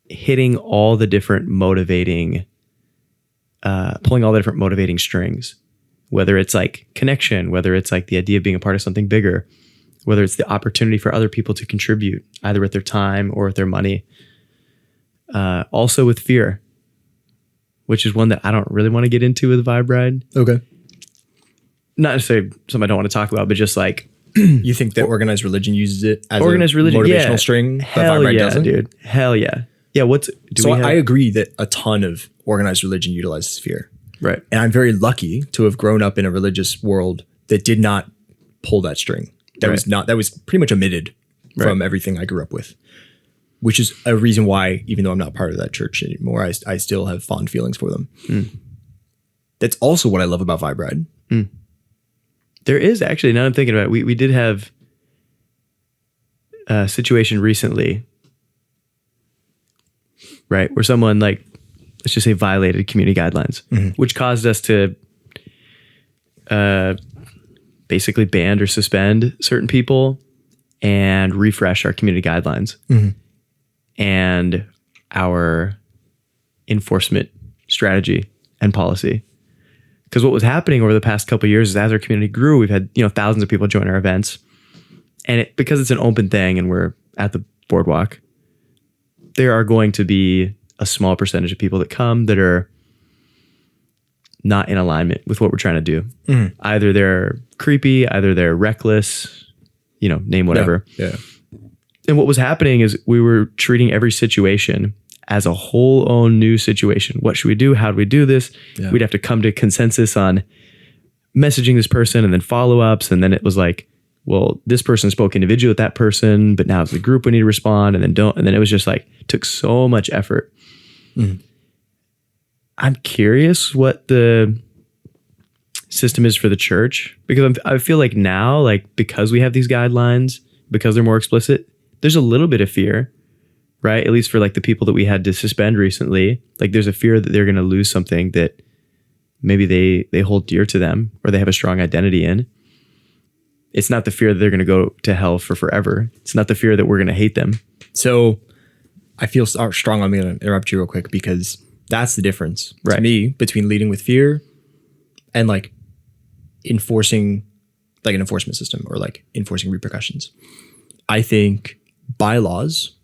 hitting all the different motivating, pulling all the different motivating strings, whether it's like connection, whether it's like the idea of being a part of something bigger, whether it's the opportunity for other people to contribute either with their time or with their money. Also with fear, which is one that I don't really want to get into with Vibe Ride. Okay. Not necessarily something I don't want to talk about, but just like, you think that organized religion uses it as organized religion, motivational string, but hell Vibe Ride yeah, doesn't? dude. Hell yeah. Yeah. I agree that a ton of organized religion utilizes fear. Right. And I'm very lucky to have grown up in a religious world that did not pull that string. That was pretty much omitted from everything I grew up with, which is a reason why, even though I'm not part of that church anymore, I still have fond feelings for them. That's also what I love about Vibe Ride. There is actually, now I'm thinking about it, we did have a situation recently, right, where someone like, let's just say violated community guidelines, which caused us to basically ban or suspend certain people and refresh our community guidelines and our enforcement strategy and policy. Because what was happening over the past couple of years is as our community grew, we've had thousands of people join our events, and because it's an open thing and we're at the boardwalk, there are going to be a small percentage of people that come that are not in alignment with what we're trying to do. Either they're creepy, either they're reckless, name whatever. Yeah. And what was happening is we were treating every situation as a whole own new situation. What should we do? How do we do this? Yeah. We'd have to come to consensus on messaging this person and then follow-ups. And then it was like, well, this person spoke individually with that person, but now as a group we need to respond and then don't. And then it was just like, took so much effort. I'm curious what the system is for the church, because I feel like now, like because we have these guidelines, because they're more explicit, there's a little bit of fear, right? At least for like the people that we had to suspend recently, like there's a fear that they're going to lose something that maybe they hold dear to them or they have a strong identity in. It's not the fear that they're going to go to hell for forever. It's not the fear that we're going to hate them. So I feel strong. I'm going to interrupt you real quick because that's the difference to me between leading with fear and like enforcing like an enforcement system or like enforcing repercussions. I think bylaws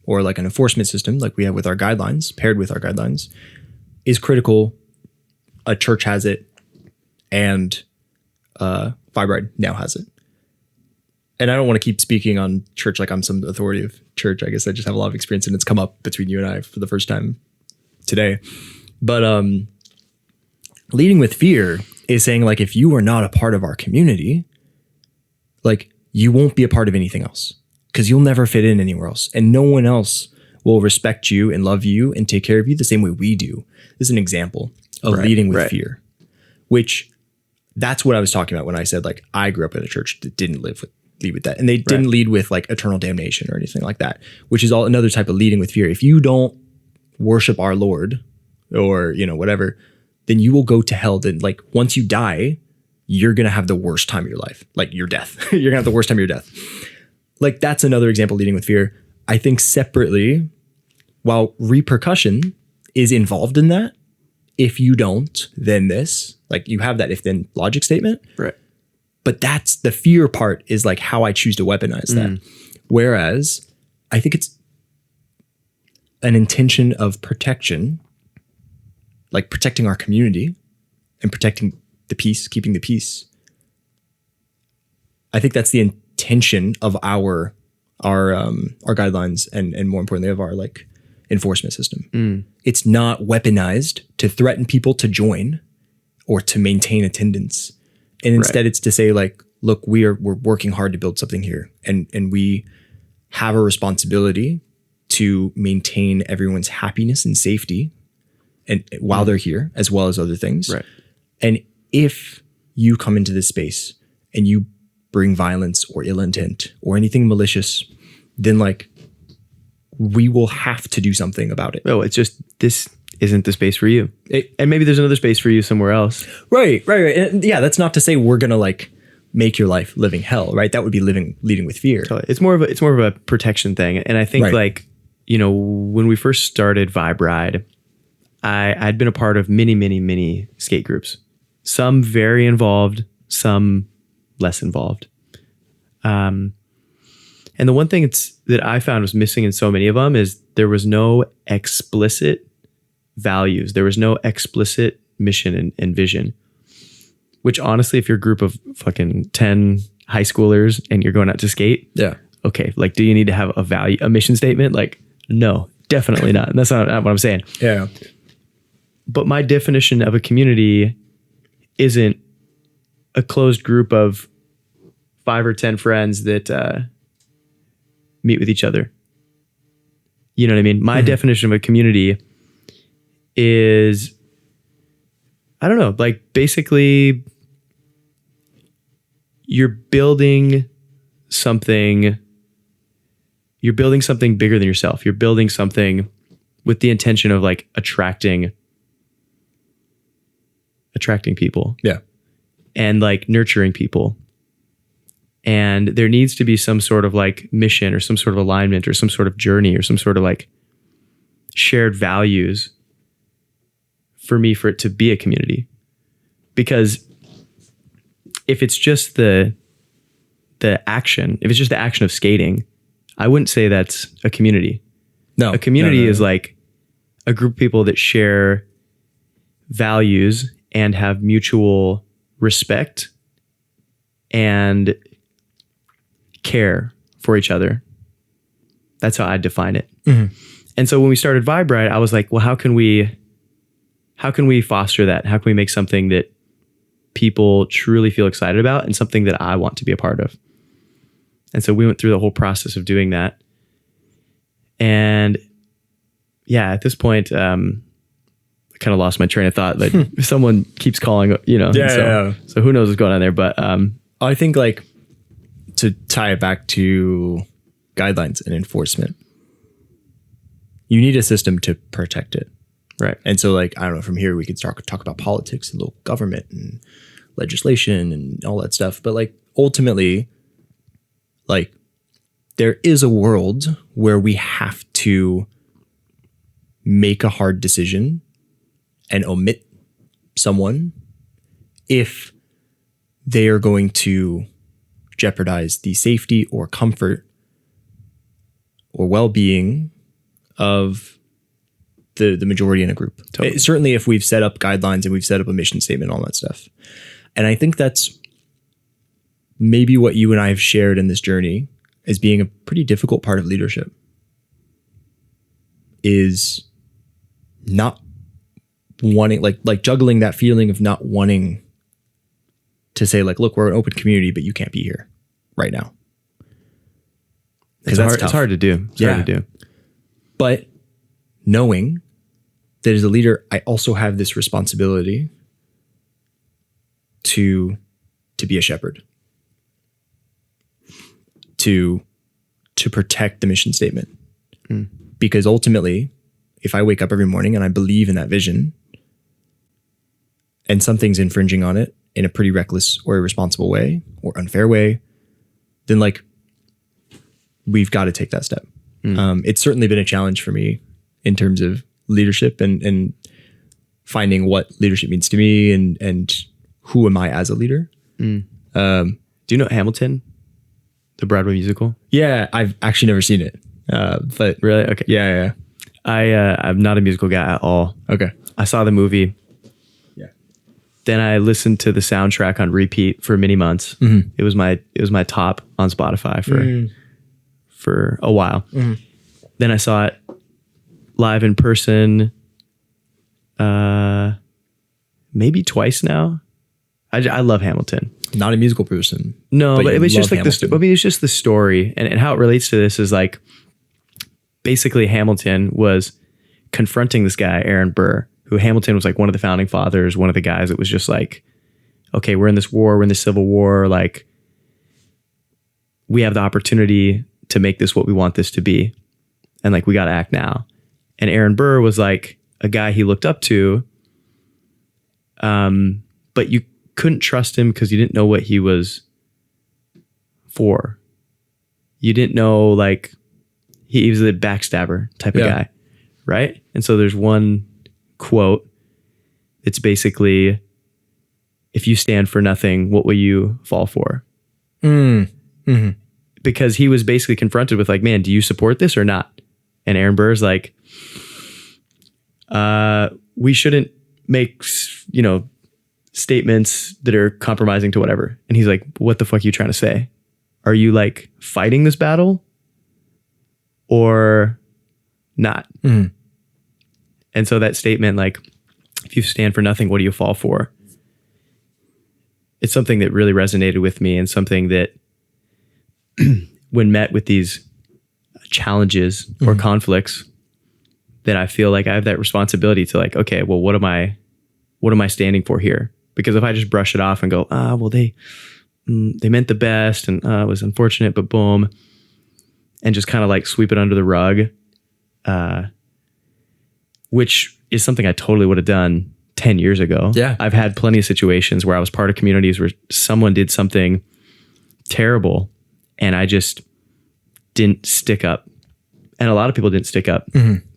or like an enforcement system like we have with our guidelines, paired with our guidelines, is critical. A church has it and Vibe Ride now has it. And I don't want to keep speaking on church like I'm some authoritative church. I guess I just have a lot of experience and it's come up between you and I for the first time today. But Leading with fear is saying, like, if you are not a part of our community, like, you won't be a part of anything else because you'll never fit in anywhere else. And no one else will respect you and love you and take care of you the same way we do. This is an example of leading with fear, which that's what I was talking about when I said, like, I grew up in a church that didn't lead with that. And they didn't lead with like eternal damnation or anything like that, which is all another type of leading with fear. If you don't worship our Lord or, you know, whatever, then you will go to hell. Then, like, once you die, you're going to have the worst time of your life, like your death. You're going to have the worst time of your death. Like, that's another example of leading with fear. I think separately, while repercussion is involved in that, if you don't, then this, like, you have that if then logic statement. Right. But that's the fear part is like how I choose to weaponize that. Whereas I think it's an intention of protection, like protecting our community and protecting the peace, keeping the peace. I think that's the intention of our guidelines and more importantly of our like enforcement system. It's not weaponized to threaten people to join or to maintain attendance. And instead it's to say, like, look, we're working hard to build something here and we have a responsibility to maintain everyone's happiness and safety and while they're here, as well as other things. Right. And if you come into this space and you bring violence or ill intent or anything malicious, then like we will have to do something about it. Oh, it's just, this isn't the space for you. And maybe there's another space for you somewhere else. Right. And yeah, that's not to say we're going to like make your life living hell, right? That would be leading with fear. It's more of a protection thing. And I think like, you know, when we first started Vibe Ride, I'd been a part of many skate groups, some very involved, some less involved. And the one thing that I found was missing in so many of them is there was no explicit values. There was no explicit mission and vision, which honestly, if you're a group of fucking 10 high schoolers and you're going out to skate, okay, like, do you need to have a mission statement? Like, no, definitely not. And that's not what I'm saying. Yeah. But my definition of a community isn't a closed group of 5 or 10 friends that meet with each other. You know what I mean? My definition of a community is, I don't know, like basically you're building something bigger than yourself. You're building something with the intention of like attracting people. Yeah. And like nurturing people. And there needs to be some sort of like mission or some sort of alignment or some sort of journey or some sort of like shared values for it to be a community. Because if it's just the action, if it's just the action of skating, I wouldn't say that's a community. No. A community is like a group of people that share values and have mutual respect and care for each other. That's how I define it. And so when we started Vibe Ride, I was like, well, how can we foster that? How can we make something that people truly feel excited about and something that I want to be a part of? And so we went through the whole process of doing that. And yeah, at this point, I kind of lost my train of thought. Like someone keeps calling, you know, so who knows what's going on there. But I think like to tie it back to guidelines and enforcement, you need a system to protect it. Right. And so like, I don't know, from here we could start talk about politics and local government and legislation and all that stuff. But like ultimately, like there is a world where we have to make a hard decision and omit someone if they are going to jeopardize the safety or comfort or well-being of the majority in a group. Totally. Certainly if we've set up guidelines and we've set up a mission statement, all that stuff. And I think that's maybe what you and I have shared in this journey as being a pretty difficult part of leadership is not wanting, like juggling that feeling of not wanting to say like, look, we're an open community, but you can't be here right now. It's hard to do. It's hard to do. But knowing that as a leader, I also have this responsibility to be a shepherd, to protect the mission statement. Because ultimately, if I wake up every morning and I believe in that vision and something's infringing on it in a pretty reckless or irresponsible way or unfair way, then like we've got to take that step. It's certainly been a challenge for me in terms of leadership and finding what leadership means to me and who am I as a leader. Do you know Hamilton, the Broadway musical? Yeah, I've actually never seen it. But Really? Okay. yeah. I'm not a musical guy at all. Okay. I saw the movie. Yeah. Then I listened to the soundtrack on repeat for many months. It was my top on Spotify for a while. Then I saw it live in person, maybe twice now. I love Hamilton. Not a musical person. No, but it was just like Hamilton. it's just the story and how it relates to this is like basically Hamilton was confronting this guy, Aaron Burr, who Hamilton was like one of the founding fathers, one of the guys that was just like, okay, we're in this war, we're in this civil war, like we have the opportunity to make this what we want this to be. And like, we got to act now. And Aaron Burr was like a guy he looked up to. But you couldn't trust him because you didn't know what he was for. You didn't know, like, he was a backstabber type of guy. Right. And so there's one quote. It's basically, if you stand for nothing, what will you fall for? Because he was basically confronted with like, man, do you support this or not? And Aaron Burr's like, we shouldn't make, statements that are compromising to whatever. And he's like, what the fuck are you trying to say? Are you like fighting this battle or not? And so that statement, like, if you stand for nothing, what do you fall for? It's something that really resonated with me and something that when met with these challenges or conflicts, that I feel like I have that responsibility to like, okay, well, what am I standing for here? Because if I just brush it off and go, well, they meant the best and it was unfortunate, but boom, and just kind of like sweep it under the rug, which is something I totally would have done 10 years ago. Yeah. I've had plenty of situations where I was part of communities where someone did something terrible and I just didn't stick up. And a lot of people didn't stick up.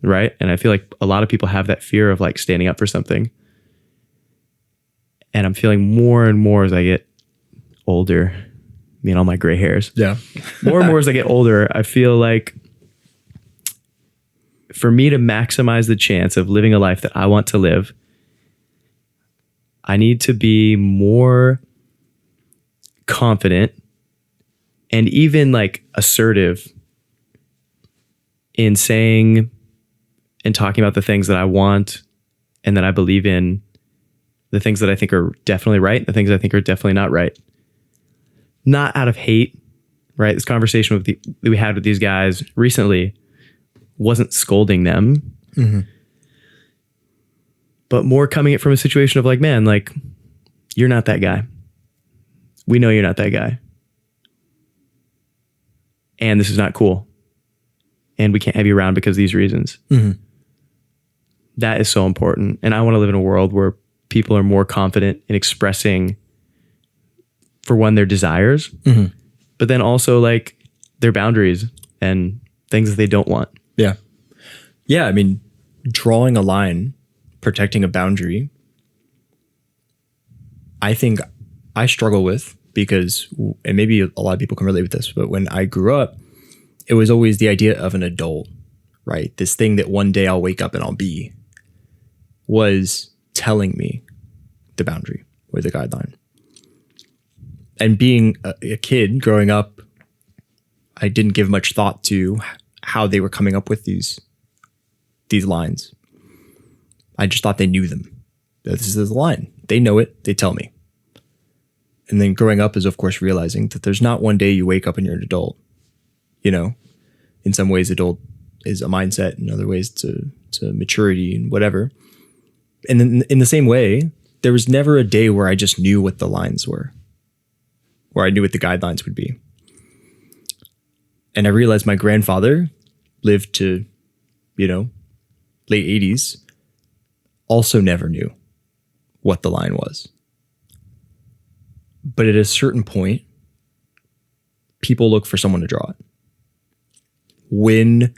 Right. And I feel like a lot of people have that fear of like standing up for something. And I'm feeling more and more as I get older, me and all my gray hairs. Yeah. More and more as I get older, I feel like for me to maximize the chance of living a life that I want to live, I need to be more confident and even like assertive in saying and talking about the things that I want and that I believe in, the things that I think are definitely right, the things I think are definitely not right. Not out of hate, right? This conversation that we had with these guys recently wasn't scolding them, but more coming at from a situation of like, man, like, you're not that guy. We know you're not that guy. And this is not cool. And we can't have you around because of these reasons. That is so important. And I want to live in a world where people are more confident in expressing, for one, their desires, but then also like their boundaries and things that they don't want. Yeah. Yeah. I mean, drawing a line, protecting a boundary, I think I struggle with because, and maybe a lot of people can relate with this, but when I grew up, it was always the idea of an adult, right? This thing that one day I'll wake up and I'll be, was telling me the boundary or the guideline. And being a kid growing up, I didn't give much thought to how they were coming up with these lines. I just thought they knew them. This is the line. They know it. They tell me. And then growing up is, of course, realizing that there's not one day you wake up and you're an adult. You know, in some ways, adult is a mindset. In other ways, to maturity and whatever. And then in the same way, there was never a day where I just knew what the lines were, where I knew what the guidelines would be. And I realized my grandfather lived to, you know, late 80s, also never knew what the line was. But at a certain point, people look for someone to draw it. When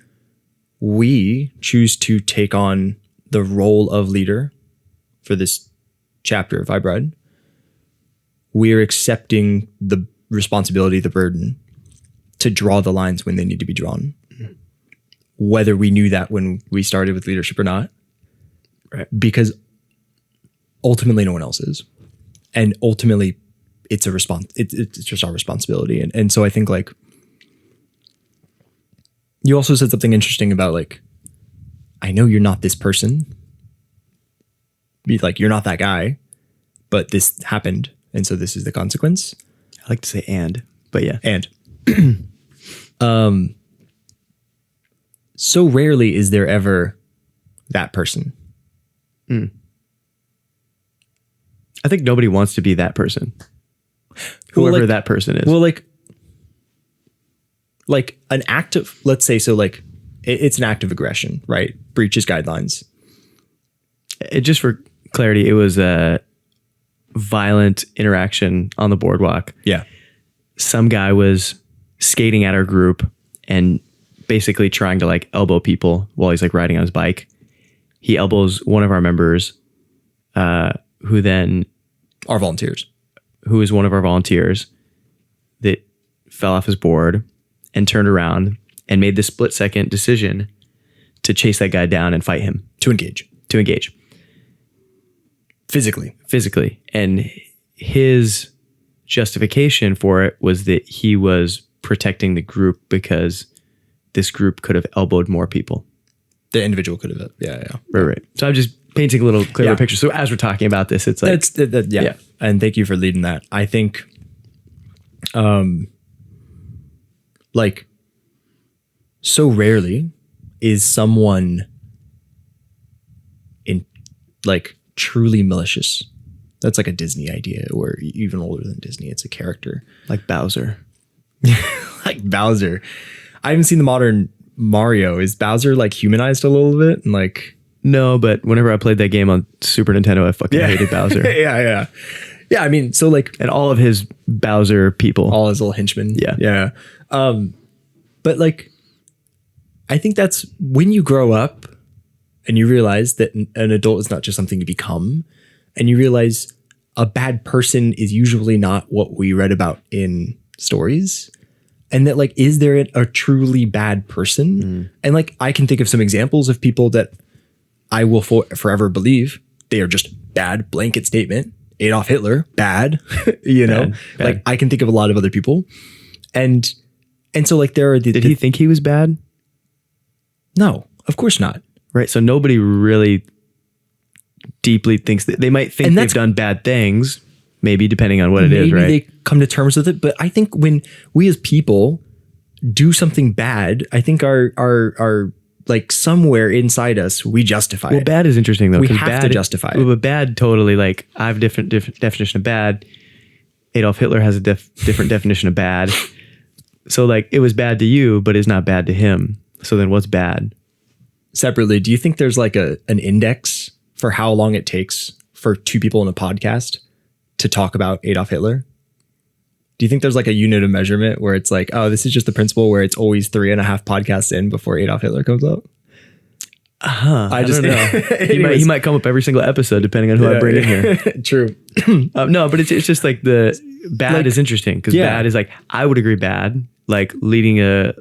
we choose to take on the role of leader for this chapter of Hybrid, we are accepting the responsibility, the burden to draw the lines when they need to be drawn. Whether we knew that when we started with leadership or not, right? Because ultimately no one else is. And ultimately it's it's just our responsibility. And so I think like, you also said something interesting about like, I know you're not this person. Like, you're not that guy, but this happened. And so this is the consequence. I like to say but yeah. And so rarely is there ever that person. I think nobody wants to be that person. Whoever that person is. Well, like an act of, let's say, so like it's an act of aggression, right? Breaches guidelines. Just for clarity, it was a violent interaction on the boardwalk. Yeah. Some guy was skating at our group and basically trying to like elbow people while he's like riding on his bike. He elbows one of our members, who then Our volunteers. Who is one of our volunteers that fell off his board and turned around and made the split-second decision to chase that guy down and fight him. To engage. Physically. And his justification for it was that he was protecting the group because this group could have elbowed more people. The individual could have. Yeah. Right. So I'm just painting a little clearer picture. So as we're talking about this, it's like... yeah. And thank you for leading that. I think, like, so rarely is someone in, like, truly malicious. That's like a Disney idea, or even older than Disney. It's a character. Like Bowser. Like Bowser. I haven't seen the modern Mario. Is Bowser, like, humanized a little bit? And, like... No, but whenever I played that game on Super Nintendo, I fucking hated Bowser. Yeah. I mean, so like, and all of his Bowser people, all his little henchmen. Yeah. But like, I think that's when you grow up and you realize that an adult is not just something to become, and you realize a bad person is usually not what we read about in stories. And that, like, is there a truly bad person? And like, I can think of some examples of people that I will forever believe they are just bad, blanket statement. Adolf Hitler, bad, know, bad. Like, I can think of a lot of other people. And so like, there are did he think he was bad? No, of course not. Right. So nobody really deeply thinks that. They might think they've done bad things, maybe, depending on what it is, right? Maybe they come to terms with it. But I think when we as people do something bad, I think our like, somewhere inside us, we justify it. Well, bad is interesting, though. We have to justify it. But bad, totally, like, I have a different definition of bad. Adolf Hitler has a different definition of bad. So, like, it was bad to you, but it's not bad to him. So then what's bad? Separately, do you think there's like an index for how long it takes for two people in a podcast to talk about Adolf Hitler? Do you think there's like a unit of measurement where it's like, oh, this is just the principle where it's always 3.5 podcasts in before Adolf Hitler comes up? I don't know. he might come up every single episode depending on who I bring in here. True. No, but it's just like the bad, like, is interesting because bad is like, I would agree bad, like leading a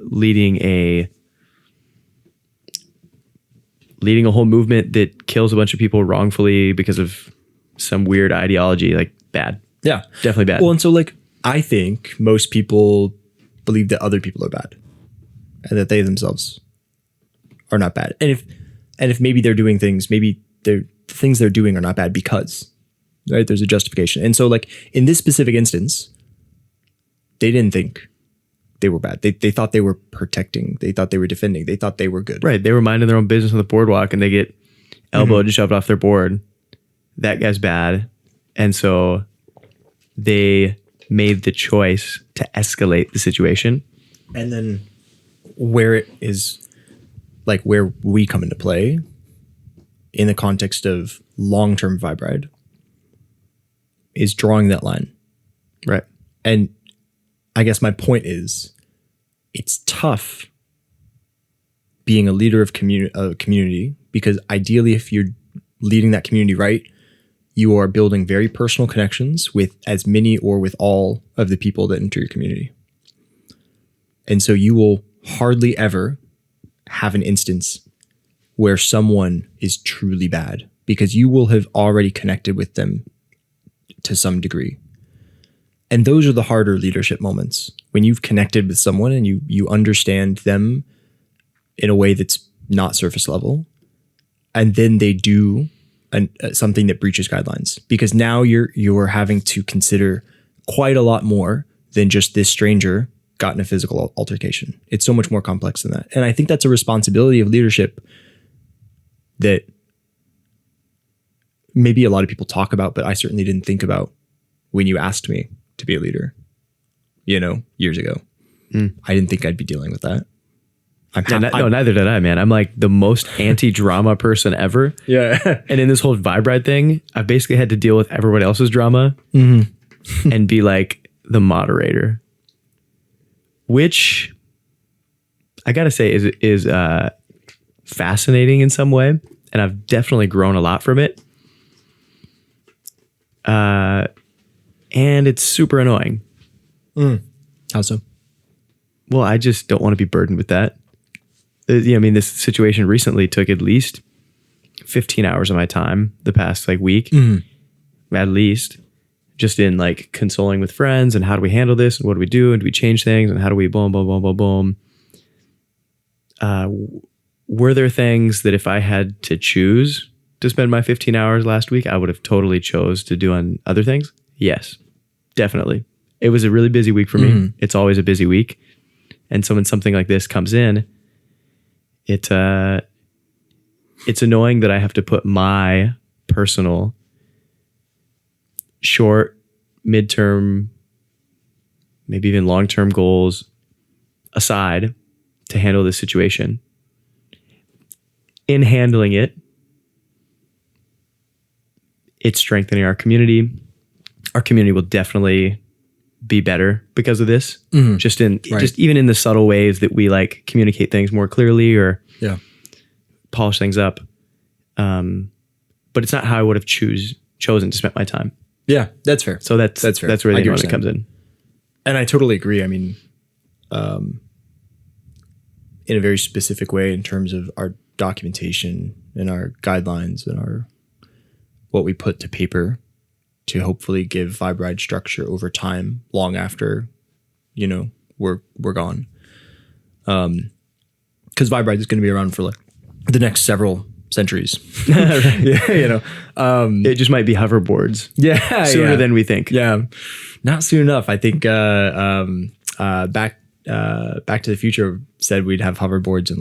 whole movement that kills a bunch of people wrongfully because of some weird ideology, like bad. Yeah, definitely bad. Well, and so like, I think most people believe that other people are bad and that they themselves are not bad. And if maybe they're doing things, maybe the the things they're doing are not bad because, right? There's a justification. And so like in this specific instance, they didn't think they were bad. They thought they were protecting. They thought they were defending. They thought they were good. Right. They were minding their own business on the boardwalk and they get elbowed and shoved off their board. That guy's bad. And so they made the choice to escalate the situation. And then where it is, like where we come into play in the context of long-term vibe ride is drawing that line. Right. And I guess my point is it's tough being a leader of community because ideally if you're leading that community right, you are building very personal connections with as many or with all of the people that enter your community. And so you will hardly ever have an instance where someone is truly bad because you will have already connected with them to some degree. And those are the harder leadership moments when you've connected with someone and you understand them in a way that's not surface level. And then they do something that breaches guidelines because now you're having to consider quite a lot more than just this stranger got in a physical altercation. It's so much more complex than that. And I think that's a responsibility of leadership that maybe a lot of people talk about, but I certainly didn't think about when you asked me to be a leader, years ago. I didn't think I'd be dealing with that. Neither did I, man. I'm like the most anti-drama person ever. Yeah. And in this whole vibe ride thing, I basically had to deal with everybody else's drama and be like the moderator, which I gotta say is fascinating in some way. And I've definitely grown a lot from it. And it's super annoying. How so? Well, I just don't want to be burdened with that. This situation recently took at least 15 hours of my time the past week, at least, just in consoling with friends and how do we handle this and what do we do and do we change things and how do we boom, boom, boom, boom, boom. Were there things that if I had to choose to spend my 15 hours last week, I would have totally chose to do on other things? Yes, definitely. It was a really busy week for me. It's always a busy week. And so when something like this comes in, it's annoying that I have to put my personal short, midterm, maybe even long-term goals aside to handle this situation. In handling it, it's strengthening our community. Our community will definitely be better because of this. Just even in the subtle ways that we communicate things more clearly or polish things up. But it's not how I would have chosen to spend my time. Yeah, that's fair. So that's fair. That's where the annoyance comes in. And I totally agree. I mean, in a very specific way in terms of our documentation and our guidelines and our what we put to paper to hopefully give Vibe Ride structure over time, long after, we're gone. Because Vibe Ride is going to be around for the next several centuries. It just might be hoverboards. Yeah, sooner than we think. Yeah, not soon enough. I think Back to the Future said we'd have hoverboards in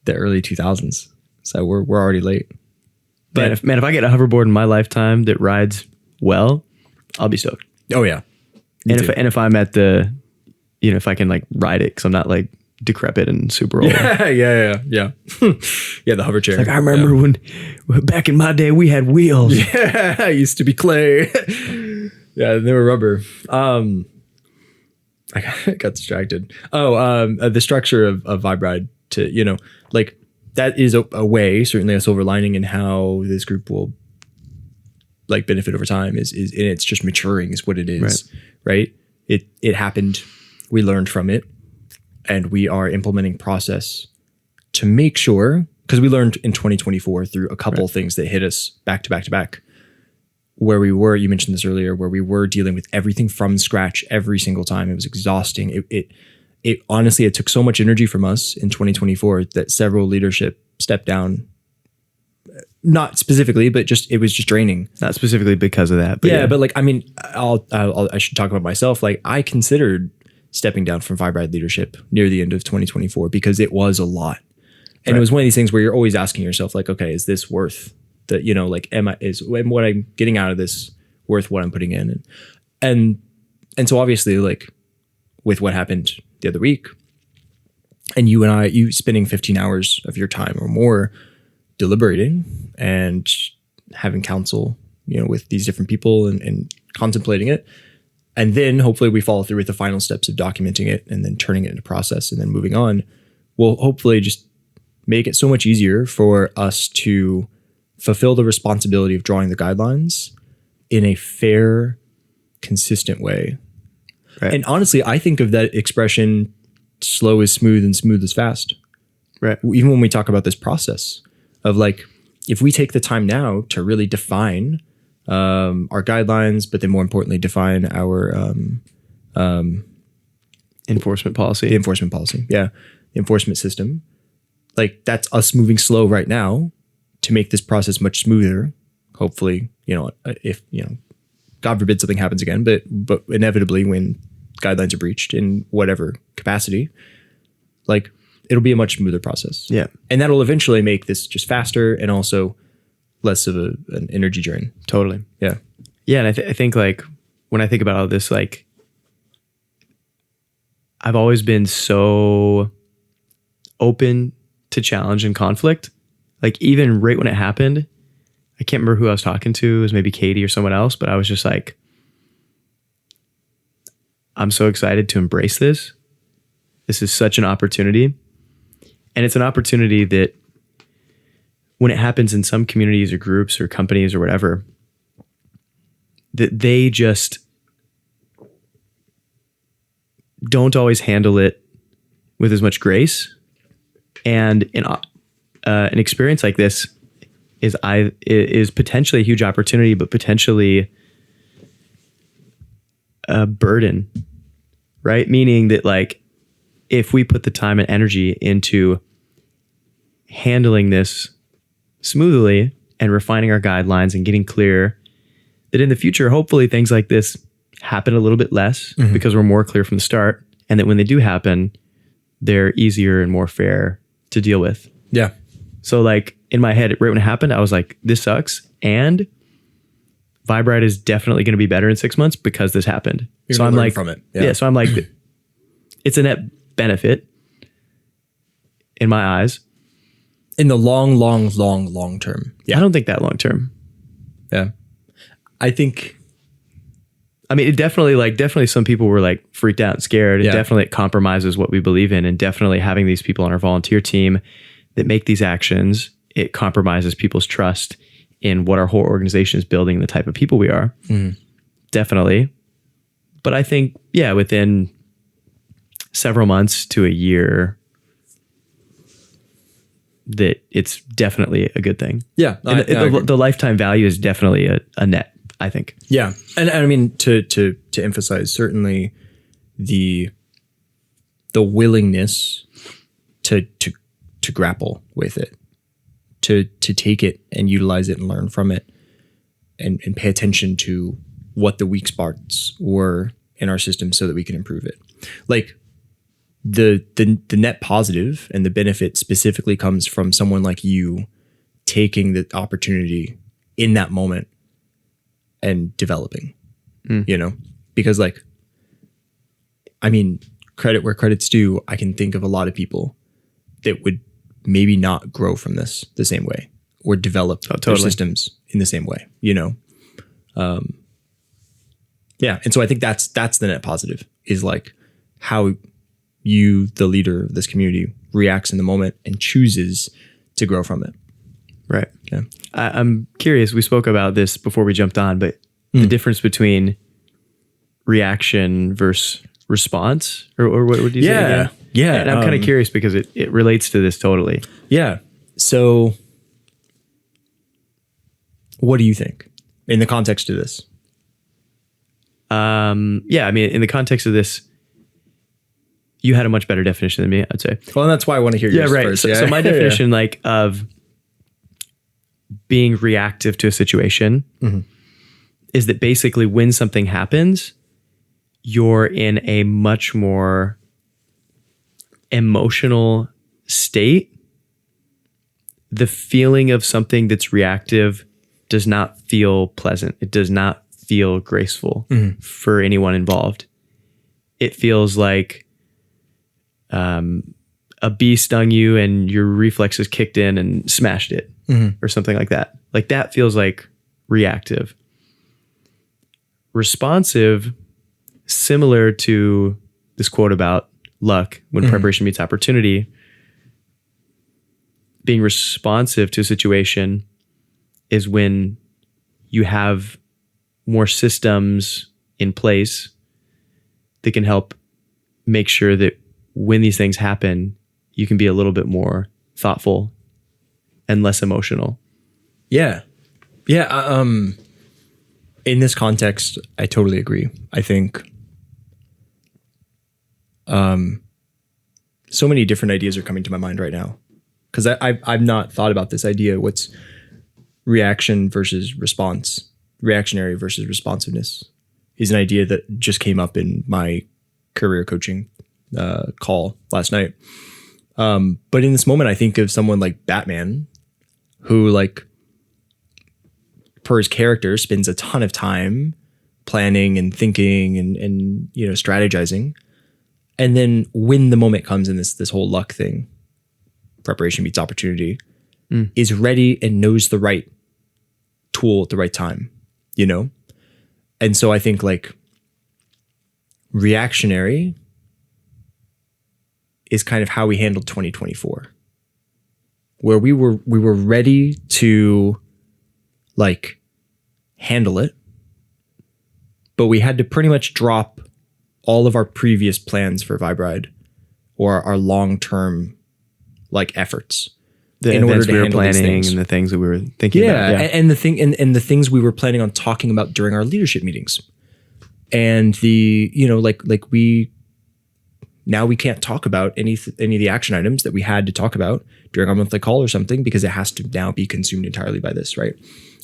the early 2000s. So we're already late. But if I get a hoverboard in my lifetime that rides well, I'll be stoked. Oh yeah. And if I'm at the, if I can ride it because I'm not decrepit and super old. Yeah. Yeah, the hover chair. I remember when back in my day we had wheels. Yeah, I used to be clay. Yeah, they were rubber. I got distracted. The structure of Vibe Ride to, that is a way, certainly a silver lining in how this group will benefit over time is and it's just maturing is what it is, right? It happened. We learned from it and we are implementing process to make sure, because we learned in 2024 through a couple of things that hit us back to back to back, where we were, you mentioned this earlier, where we were dealing with everything from scratch every single time. It was exhausting. It honestly, it took so much energy from us in 2024 that several leadership stepped down Not specifically, but it was just draining. Not specifically because of that. But Yeah, but like, I mean, I should talk about myself. Like, I considered stepping down from Vibrad leadership near the end of 2024 because it was a lot. And it was one of these things where you're always asking yourself, like, okay, is this worth the, like, is what I'm getting out of this worth what I'm putting in? And so obviously, like, with what happened the other week, and you spending 15 hours of your time or more deliberating and having counsel, with these different people and contemplating it. And then hopefully we follow through with the final steps of documenting it and then turning it into process and then moving on. Will hopefully just make it so much easier for us to fulfill the responsibility of drawing the guidelines in a fair, consistent way. Right. And honestly, I think of that expression, slow is smooth and smooth is fast. Right. Even when we talk about this process of like, if we take the time now to really define our guidelines, but then more importantly, define our enforcement policy. The enforcement policy. Yeah. The enforcement system. Like, that's us moving slow right now to make this process much smoother. Hopefully, if, God forbid something happens again, but inevitably when guidelines are breached in whatever capacity, like, it'll be a much smoother process. Yeah. And that'll eventually make this just faster and also less of an energy drain. Totally. Yeah. Yeah. And I think like when I think about all this, like, I've always been so open to challenge and conflict. Like, even right when it happened, I can't remember who I was talking to. It was maybe Katie or someone else, but I was just like, I'm so excited to embrace this. This is such an opportunity. And it's an opportunity that when it happens in some communities or groups or companies or whatever, that they just don't always handle it with as much grace. And an experience like this is potentially a huge opportunity, but potentially a burden, right? Meaning that, like, if we put the time and energy into handling this smoothly and refining our guidelines and getting clear, that in the future, hopefully things like this happen a little bit less because we're more clear from the start. And that when they do happen, they're easier and more fair to deal with. Yeah. So, like, in my head, right when it happened, I was like, this sucks. And Vibride is definitely going to be better in 6 months because this happened. So I'm like, from it. Yeah. So I'm like, it's a net benefit in my eyes. In the long term. Yeah. I don't think that long term. Yeah. I think, I mean, it definitely some people were like freaked out and scared. Yeah. It definitely compromises what we believe in, and definitely having these people on our volunteer team that make these actions, it compromises people's trust in what our whole organization is building, the type of people we are. Definitely. But I think, yeah, within several months to a year, that it's definitely a good thing. Yeah. The lifetime value is definitely a net, I think. Yeah. And I mean, to emphasize, certainly the willingness to grapple with it, to take it and utilize it and learn from it and pay attention to what the weak spots were in our system so that we can improve it. Like, the net positive and the benefit specifically comes from someone like you taking the opportunity in that moment and developing, because, like, I mean, credit where credit's due. I can think of a lot of people that would maybe not grow from this the same way or develop their systems in the same way, yeah. And so I think that's the net positive, is like how you, the leader of this community, reacts in the moment and chooses to grow from it. Right. Yeah. I'm curious. We spoke about this before we jumped on, but the difference between reaction versus response, or what would you say? Again? Yeah. And I'm kind of curious because it relates to this totally. Yeah. So what do you think in the context of this? Yeah, I mean, in the context of this, you had a much better definition than me, I'd say. Well, and that's why I want to hear yours first. So my definition, like, of being reactive to a situation is that basically when something happens, you're in a much more emotional state. The feeling of something that's reactive does not feel pleasant. It does not feel graceful for anyone involved. It feels like a bee stung you and your reflexes kicked in and smashed it or something like that. Like that feels like reactive. Responsive, similar to this quote about luck, when preparation meets opportunity, being responsive to a situation is when you have more systems in place that can help make sure that when these things happen, you can be a little bit more thoughtful and less emotional. Yeah. Yeah. In this context, I totally agree. I think so many different ideas are coming to my mind right now, because I've not thought about this idea. What's reaction versus response? Reactionary versus responsiveness is an idea that just came up in my career coaching call last night. But in this moment, I think of someone like Batman, who, like, per his character, spends a ton of time planning and thinking and you know, strategizing. And then when the moment comes in this whole luck thing, preparation meets opportunity, is ready and knows the right tool at the right time, you know? And so I think, like, reactionary is kind of how we handled 2024, where we were ready to, like, handle it, but we had to pretty much drop all of our previous plans for Vibe Ride or our long-term, like, efforts In order to we were planning and the things that we were thinking about. Yeah. And the things we were planning on talking about during our leadership meetings. And the, you know, like we can't talk about any of the action items that we had to talk about during our monthly call or something, because it has to now be consumed entirely by this, right?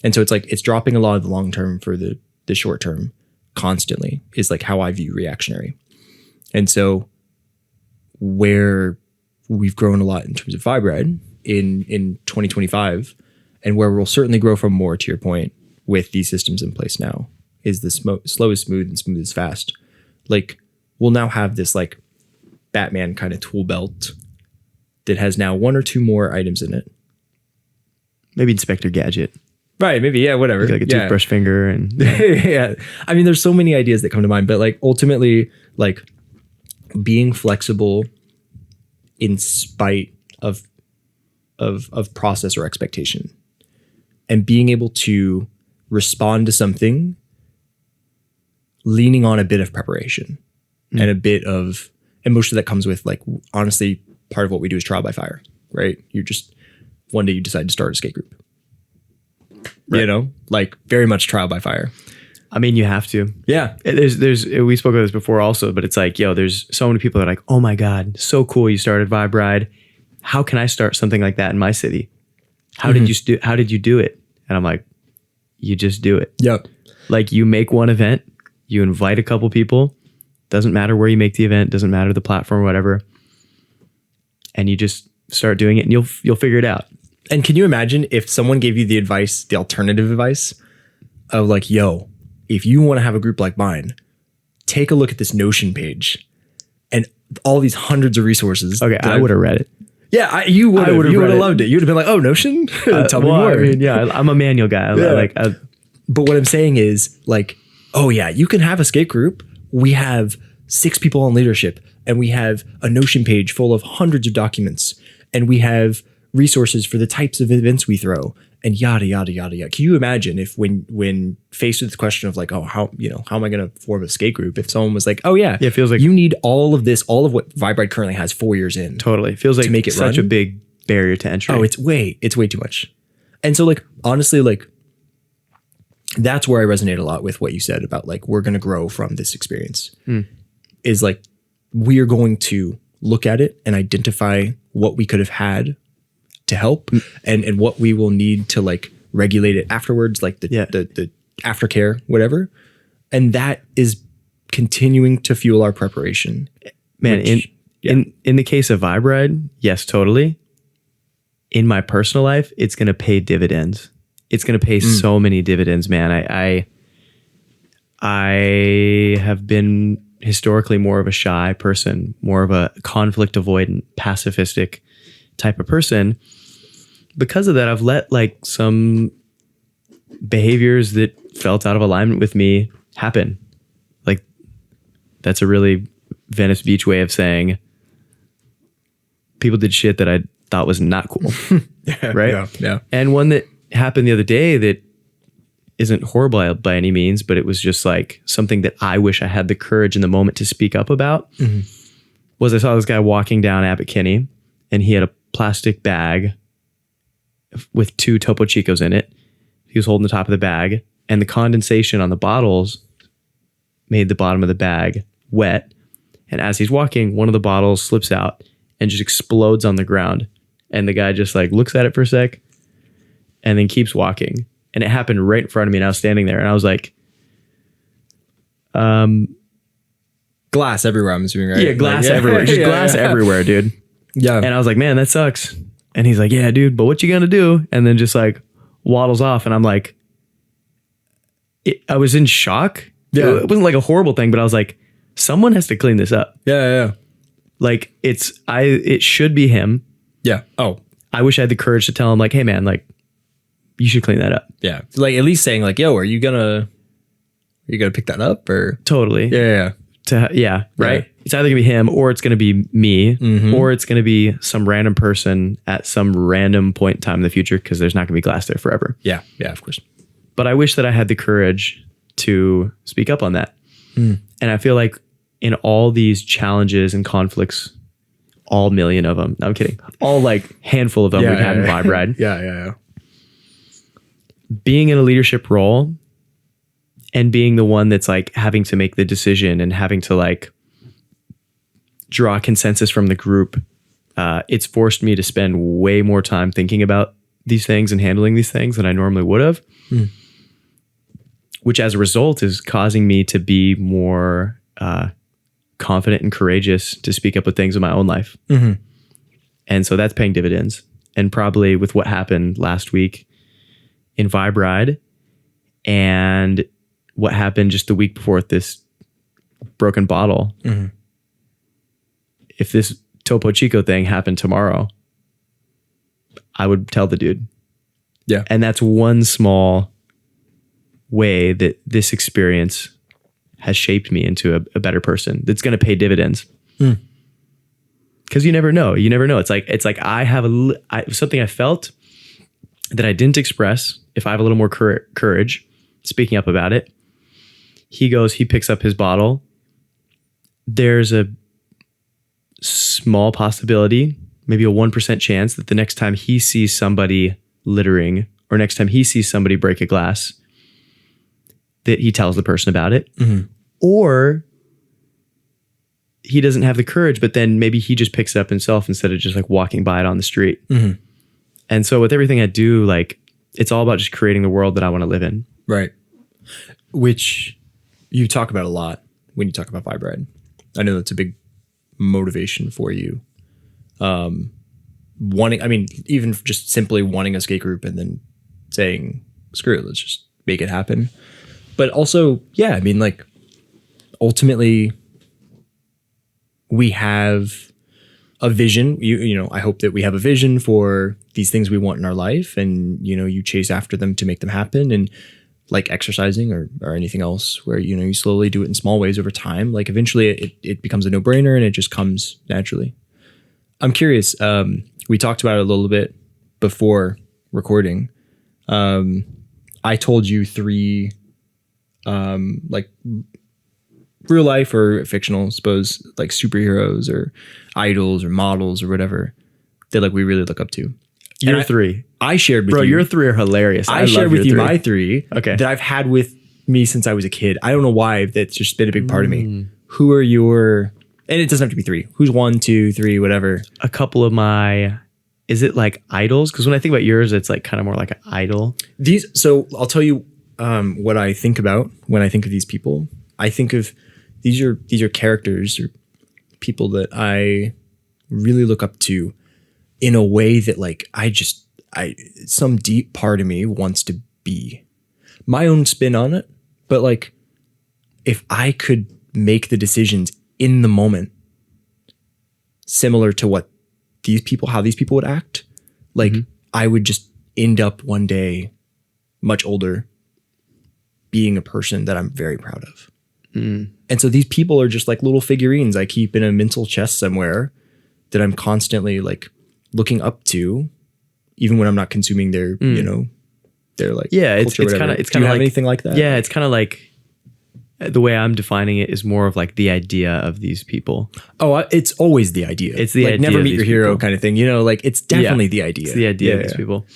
And so it's like, it's dropping a lot of the long term for the short term constantly is like how I view reactionary. And so where we've grown a lot in terms of Vibe Ride in 2025, and where we'll certainly grow from more, to your point, with these systems in place now, is the slow is smooth and smooth is fast. Like, we'll now have this, like, Batman kind of tool belt that has now one or two more items in it. Maybe Inspector Gadget. Right, maybe, yeah, whatever. Like a toothbrush finger and yeah. I mean, there's so many ideas that come to mind, but, like, ultimately, like, being flexible in spite of process or expectation, and being able to respond to something leaning on a bit of preparation and a bit of, and most of that comes with, like, honestly, part of what we do is trial by fire, right? You're just, one day you decide to start a skate group, right? You know, like, very much trial by fire. I mean, you have to. Yeah. There's we spoke about this before also, but it's like, yo, there's so many people that are like, oh my God, so cool. You started Vibe Ride. How can I start something like that in my city? How did you do it? And I'm like, you just do it. Yep. Like, you make one event, you invite a couple people, doesn't matter where you make the event, doesn't matter the platform or whatever, and you just start doing it, and you'll figure it out. And can you imagine if someone gave you the advice, the alternative advice of, like, yo, if you want to have a group like mine, take a look at this Notion page and all these hundreds of resources. Okay, I would have read it. Yeah, you would have loved it. You'd have been like, oh, Notion? Tell me more. I mean, yeah, I'm a manual guy. Yeah. But what I'm saying is, like, oh yeah, you can have a skate group. We have 6 people on leadership, and we have a Notion page full of hundreds of documents, and we have resources for the types of events we throw, and yada, yada, yada, yada. Can you imagine if when faced with the question of, like, oh, how am I going to form a skate group? If someone was like, oh yeah, it feels like you need all of this, all of what Vibe Ride currently has 4 years in. Totally. It feels like to make it such run. A big barrier to entry. Oh, it's way too much. And so, like, honestly, like, that's where I resonate a lot with what you said about, like, we're going to grow from this experience. Is like, we are going to look at it and identify what we could have had to help and what we will need to, like, regulate it afterwards, like the aftercare, whatever. And that is continuing to fuel our preparation. Man, in the case of Vibe Ride, yes, totally. In my personal life, it's going to pay dividends. It's going to pay so many dividends, man. I have been historically more of a shy person, more of a conflict avoidant, pacifistic type of person. Because of that, I've let like some behaviors that felt out of alignment with me happen. Like, that's a really Venice Beach way of saying people did shit that I thought was not cool. Right? Yeah. And one that happened the other day that isn't horrible by any means, but it was just like something that I wish I had the courage in the moment to speak up about, was I saw this guy walking down Abbot Kinney, and he had a plastic bag with 2 Topo Chicos in it. He was holding the top of the bag, and the condensation on the bottles made the bottom of the bag wet. And as he's walking, one of the bottles slips out and just explodes on the ground. And the guy just like looks at it for a sec and then keeps walking. And it happened right in front of me, and I was standing there, and I was like, glass everywhere, I'm assuming, right? yeah, glass everywhere. Just glass everywhere, dude. Yeah. And I was like, man, that sucks. And he's like, yeah, dude, but what you gonna do? And then just like waddles off. And I'm like, I was in shock. Yeah. It wasn't like a horrible thing, but I was like, someone has to clean this up. Yeah. Like it should be him. Yeah. Oh, I wish I had the courage to tell him like, hey man, like you should clean that up. yeah. Like at least saying like, yo, are you gonna pick that up or? Totally. Yeah. Right. It's either gonna be him, or it's gonna be me, or it's gonna be some random person at some random point in time in the future, because there's not gonna be glass there forever. Yeah. Yeah, of course. But I wish that I had the courage to speak up on that. And I feel like in all these challenges and conflicts, all million of them, no, I'm kidding, all like handful of them we've had in Vibe Ride. Yeah. Being in a leadership role and being the one that's like having to make the decision and having to like draw consensus from the group, it's forced me to spend way more time thinking about these things and handling these things than I normally would have. Which as a result is causing me to be more confident and courageous to speak up with things in my own life. And so that's paying dividends. And probably with what happened last week in Vibe Ride and what happened just the week before with this broken bottle. If this Topo Chico thing happened tomorrow, I would tell the dude. Yeah. And that's one small way that this experience has shaped me into a better person that's going to pay dividends. Because you never know. It's like I have something I felt that I didn't express. If I have a little more courage speaking up about it, he picks up his bottle. There's a small possibility, maybe a 1% chance that the next time he sees somebody littering or next time he sees somebody break a glass, that he tells the person about it. Or he doesn't have the courage, but then maybe he just picks it up himself instead of just like walking by it on the street. And so with everything I do, like it's all about just creating the world that I want to live in. Right. Which you talk about a lot when you talk about Vibe Ride. I know that's a big motivation for you. Even just simply wanting a skate group and then saying, screw it, let's just make it happen. But also, yeah, I mean, like ultimately we have a vision. You know, I hope that we have a vision for these things we want in our life, and, you know, you chase after them to make them happen. And like exercising or anything else where, you know, you slowly do it in small ways over time. Like eventually it becomes a no-brainer and it just comes naturally. I'm curious. We talked about it a little bit before recording. I told you 3, like real life or fictional, I suppose, like superheroes or idols or models or whatever that like we really look up to. Your 3. I shared with Bro, you. your 3 are hilarious. I shared with you 3. my 3 Okay. that I've had with me since I was a kid. I don't know why. That's just been a big part of me. Who are your... And it doesn't have to be 3. Who's 1, 2, 3, whatever. A couple of my is it like idols? Because when I think about yours, it's like kind of more like an idol. So I'll tell you what I think about when I think of these people. I think of these are characters or people that I really look up to in a way that like some deep part of me wants to be. My own spin on it, but like if I could make the decisions in the moment similar to how these people would act, like I would just end up one day much older being a person that I'm very proud of. And so these people are just like little figurines I keep in a mental chest somewhere that I'm constantly like looking up to, even when I'm not consuming their, their like, it's culture, kind of, Do you have like anything like that? Yeah. It's kind of like the way I'm defining it is more of like the idea of these people. Oh, it's always the idea. It's the like idea never of meet these your hero people. kind of thing, like it's definitely the idea. It's the idea of these people.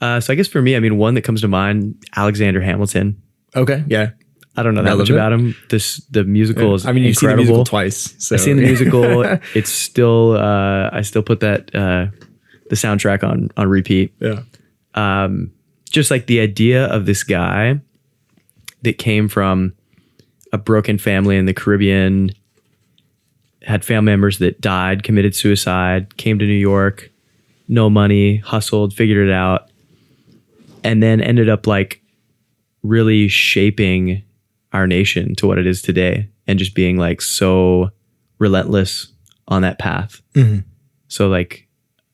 So I guess for me, I mean, one that comes to mind, Alexander Hamilton. Okay. Yeah. I don't know that much about him. The musical is you've seen the musical twice. So. I've seen the musical. It's still, I still put that, the soundtrack on repeat. Yeah. Just like the idea of this guy that came from a broken family in the Caribbean, had family members that died, committed suicide, came to New York, no money, hustled, figured it out, and then ended up like really shaping our nation to what it is today and just being like so relentless on that path. So like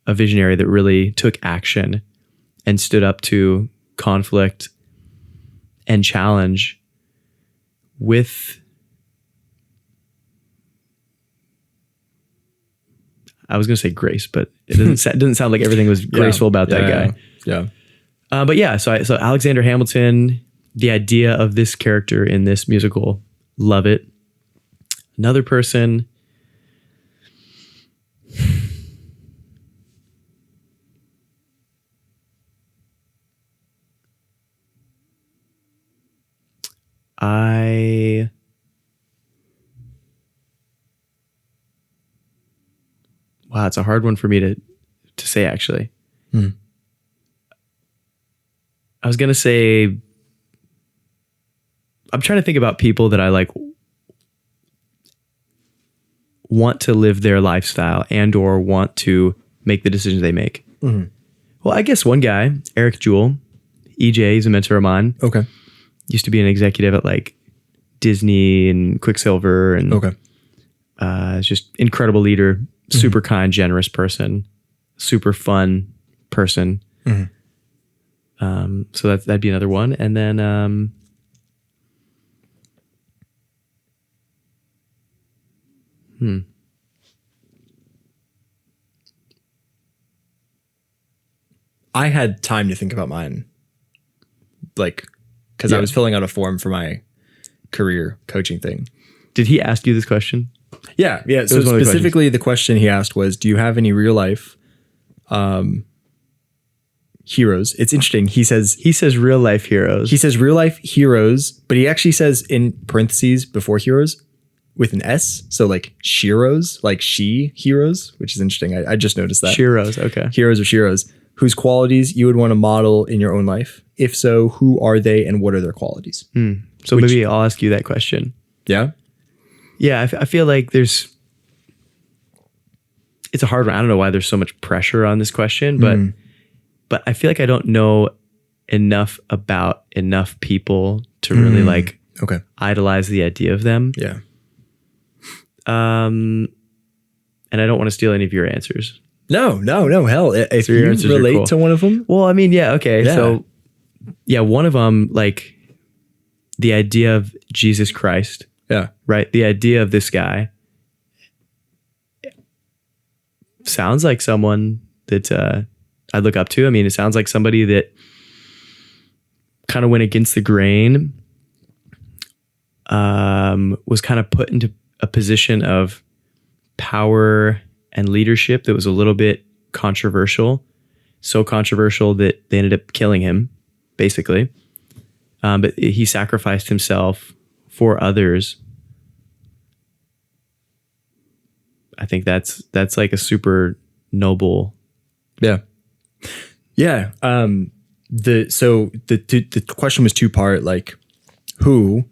a visionary that really took action and stood up to conflict and challenge with, I was going to say grace, but it doesn't sound like everything was graceful about that guy. Yeah. But yeah, so Alexander Hamilton, the idea of this character in this musical, love it. Another person, wow, it's a hard one for me to say actually. I was going to say, I'm trying to think about people that I like want to live their lifestyle and or want to make the decisions they make. Well, I guess one guy, Eric Jewell, EJ, he's a mentor of mine. Okay. Used to be an executive at like Disney and Quicksilver, and just incredible leader, super kind, generous person, super fun person. So that'd be another one. And then I had time to think about mine, like, because I was filling out a form for my career coaching thing. Did he ask you this question? Yeah. So specifically, the question he asked was, "Do you have any real life heroes?" It's interesting. He says real life heroes. He says real life heroes, but he actually says in parentheses before heroes with an S. So like sheroes, like she heroes, which is interesting. I just noticed that. Sheroes, okay. Heroes or sheroes, whose qualities you would want to model in your own life. If so, who are they and what are their qualities? So maybe I'll ask you that question. Yeah? Yeah, I feel like it's a hard one. I don't know why there's so much pressure on this question, but I feel like I don't know enough about enough people to really like idolize the idea of them. Yeah. And I don't want to steal any of your answers. No. Hell, if So your you answers are relate cool. to one of them. Well, I mean, yeah, okay. Yeah. So yeah, one of them, like the idea of Jesus Christ, Yeah. right? The idea of this guy sounds like someone that I look up to. I mean, it sounds like somebody that kind of went against the grain, was kind of put into a position of power and leadership that was a little bit controversial. So controversial that they ended up killing him, basically. But he sacrificed himself for others. I think that's like a super noble Yeah. Yeah. The question was two-part, like who,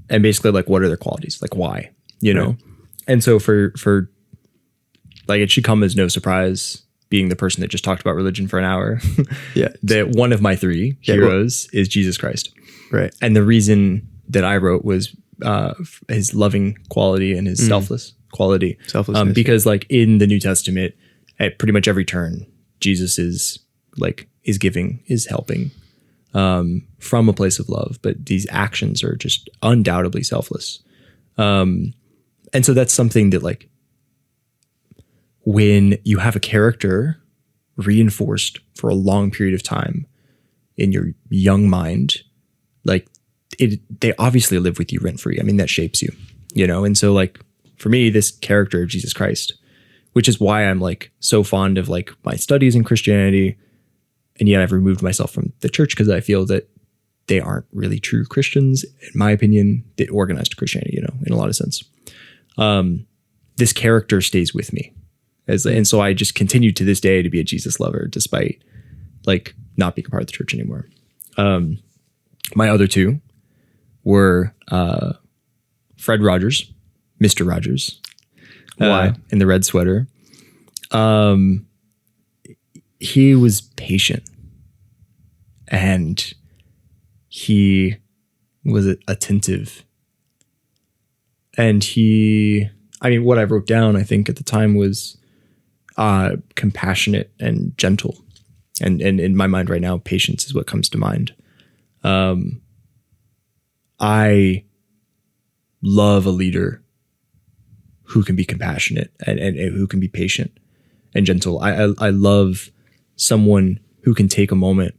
and basically like what are their qualities, like why, you know? Right. And so for like, it should come as no surprise, being the person that just talked about religion for an hour, Yeah. that one of my three heroes is Jesus Christ. Right. And the reason that I wrote was his loving quality and his selfless quality. Selflessness, because like in the New Testament, at pretty much every turn, Jesus is giving, is helping from a place of love. But these actions are just undoubtedly selfless. And so that's something that, like, when you have a character reinforced for a long period of time in your young mind, like they obviously live with you rent free. I mean, that shapes you, you know? And so like for me, this character of Jesus Christ, which is why I'm like so fond of like my studies in Christianity. And yet I've removed myself from the church because I feel that they aren't really true Christians, in my opinion, the organized Christianity, you know, in a lot of sense. This character stays with me. And so I just continue to this day to be a Jesus lover, despite like not being a part of the church anymore. My other two were Fred Rogers, Mr. Rogers, in the red sweater. He was patient, and he was attentive, and what I wrote down, I think at the time, was compassionate and gentle. And in my mind right now, patience is what comes to mind. I love a leader who can be compassionate and who can be patient and gentle. I love someone who can take a moment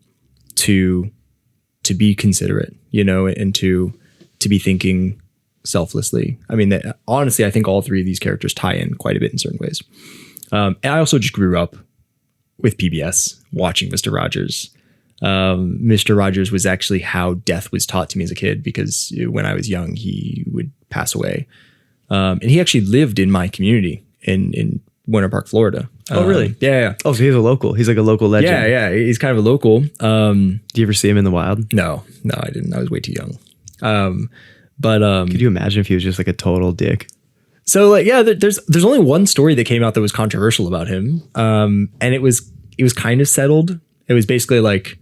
to be considerate, you know, and to be thinking selflessly. I mean, honestly, I think all three of these characters tie in quite a bit in certain ways. And I also just grew up with PBS watching Mr. Rogers. Mr. Rogers was actually how death was taught to me as a kid, because when I was young, he would pass away. And he actually lived in my community in Winter Park, Florida. Oh, really? Yeah. Oh, so he's a local. He's like a local legend. Yeah. He's kind of a local. Do you ever see him in the wild? No, I didn't. I was way too young. Could you imagine if he was just like a total dick? So like, yeah, there's only one story that came out that was controversial about him. And it was kind of settled. It was basically like,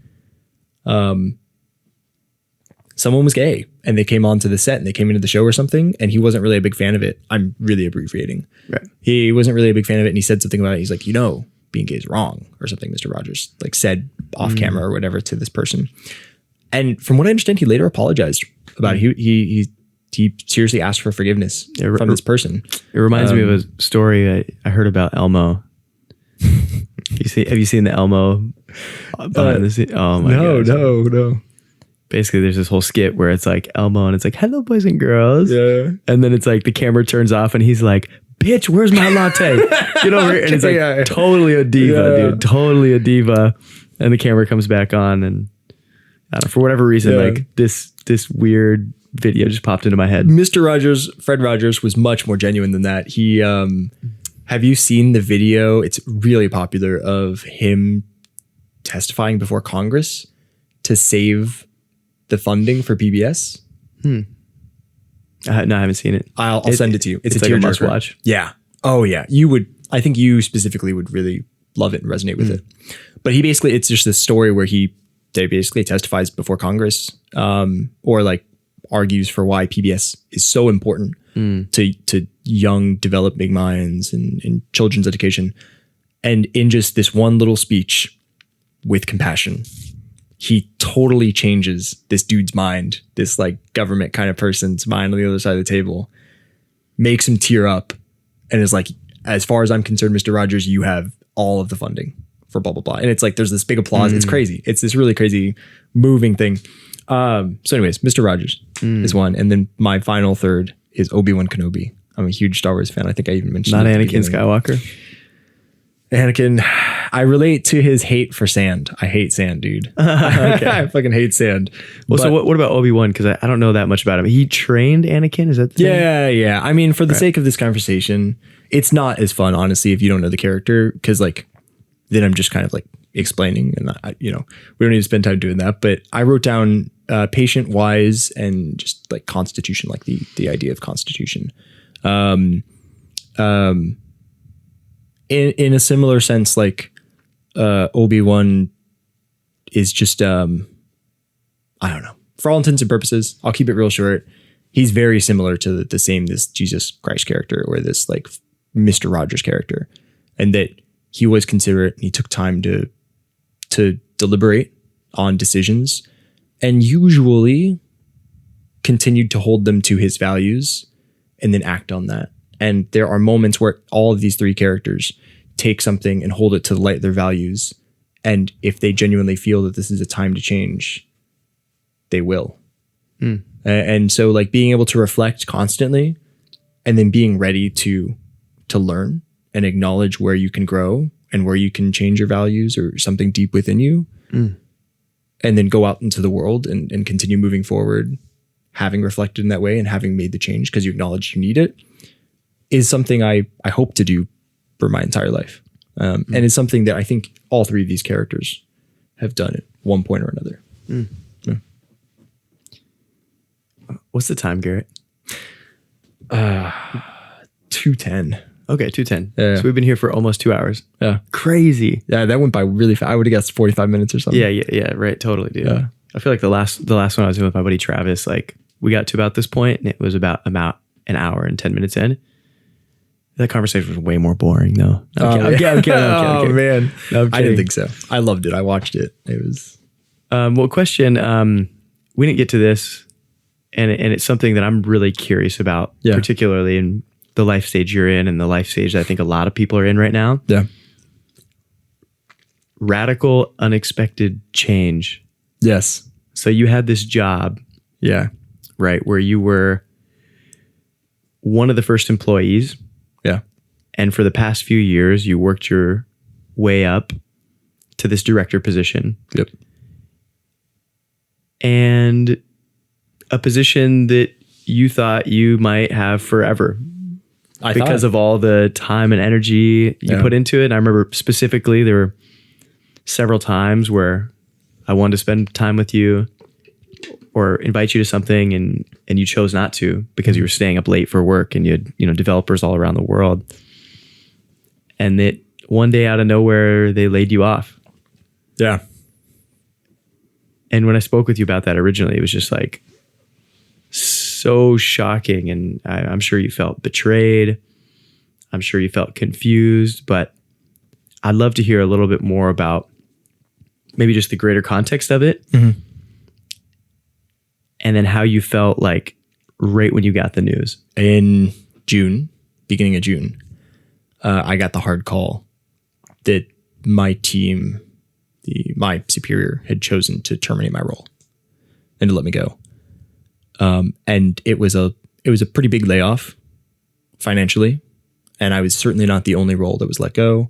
someone was gay and they came onto the set and they came into the show or something, and he wasn't really a big fan of it. I'm really abbreviating. Right. He wasn't really a big fan of it, and he said something about it. He's like, you know, being gay is wrong or something. Mr. Rogers like said off camera or whatever to this person. And from what I understand, he later apologized about it. He seriously asked for forgiveness from this person. It reminds me of a story I heard about Elmo. Have you seen the Elmo behind the scene? Oh my gosh. No. Basically, there's this whole skit where it's like Elmo and it's like, hello, boys and girls. Yeah. And then it's like the camera turns off and he's like, bitch, where's my latte? Get over here. And it's like totally a diva, dude. Totally a diva. And the camera comes back on, and I don't know, for whatever reason, like this weird video just popped into my head. Mr. Rogers, Fred Rogers, was much more genuine than that. He, have you seen the video? It's really popular, of him testifying before Congress to save the funding for PBS. No, I haven't seen it. I'll send it to you. It's a like a must tearjerker. watch. Yeah. Oh yeah. You would. I think you specifically would really love it and resonate with it. But it's just this story where they basically testifies before Congress, or like argues for why PBS is so important to young developing minds and children's education. And in just this one little speech with compassion, he totally changes this dude's mind, this like government kind of person's mind on the other side of the table, makes him tear up, and is like, as far as I'm concerned, Mr. Rogers, you have all of the funding for blah, blah, blah. And it's like, there's this big applause. It's crazy. It's this really crazy moving thing. So anyways, Mr. Rogers is one. And then my final third is Obi-Wan Kenobi. I'm a huge Star Wars fan. I think I even mentioned Not Anakin Skywalker. Anakin, I relate to his hate for sand. I hate sand, dude. Okay. I fucking hate sand. Well, so what about Obi-Wan? Because I don't know that much about him. He trained Anakin? Is that the thing? Yeah. I mean, for the sake of this conversation, it's not as fun, honestly, if you don't know the character, because like that I'm just kind of like explaining, and we don't need to spend time doing that. But I wrote down patient, wise, and just like constitution, like the idea of constitution. In a similar sense, like Obi-Wan is just I don't know. For all intents and purposes, I'll keep it real short. He's very similar to this Jesus Christ character, or this like Mr. Rogers character, and that he was considerate and he took time to deliberate on decisions, and usually continued to hold them to his values and then act on that. And there are moments where all of these three characters take something and hold it to the light of their values. And if they genuinely feel that this is a time to change, they will. And so like being able to reflect constantly and then being ready to learn and acknowledge where you can grow and where you can change your values or something deep within you, and then go out into the world and continue moving forward, having reflected in that way and having made the change because you acknowledge you need it, is something I hope to do for my entire life. And it's something that I think all three of these characters have done at one point or another. Yeah. What's the time, Garrett? 2:10. Okay, 2:10. Yeah. So we've been here for almost 2 hours. Yeah. Crazy. Yeah, that went by really fast. I would have guessed 45 minutes or something. Yeah, right. Totally, dude. Yeah. I feel like the last one I was doing with my buddy Travis, like we got to about this point and it was about an hour and 10 minutes in. That conversation was way more boring though. I'm kidding. Oh man. No, I didn't think so. I loved it. I watched it. It was question, we didn't get to this and it's something that I'm really curious about, particularly in the life stage you're in and the life stage that I think a lot of people are in right now. Yeah. Radical, unexpected change. Yes. So you had this job, Yeah. right, where you were one of the first employees. Yeah. And for the past few years, you worked your way up to this director position. Yep. And a position that you thought you might have forever because of all the time and energy you put into it. And I remember specifically there were several times where I wanted to spend time with you or invite you to something and you chose not to because you were staying up late for work and you had, developers all around the world. And that one day out of nowhere, they laid you off. Yeah. And when I spoke with you about that originally, it was just like so shocking. And I'm sure you felt betrayed. I'm sure you felt confused, but I'd love to hear a little bit more about maybe just the greater context of it. Mm-hmm. And then how you felt like right when you got the news. In June, beginning of June, I got the hard call that my team, my superior, had chosen to terminate my role and to let me go. And it was a pretty big layoff financially. And I was certainly not the only role that was let go.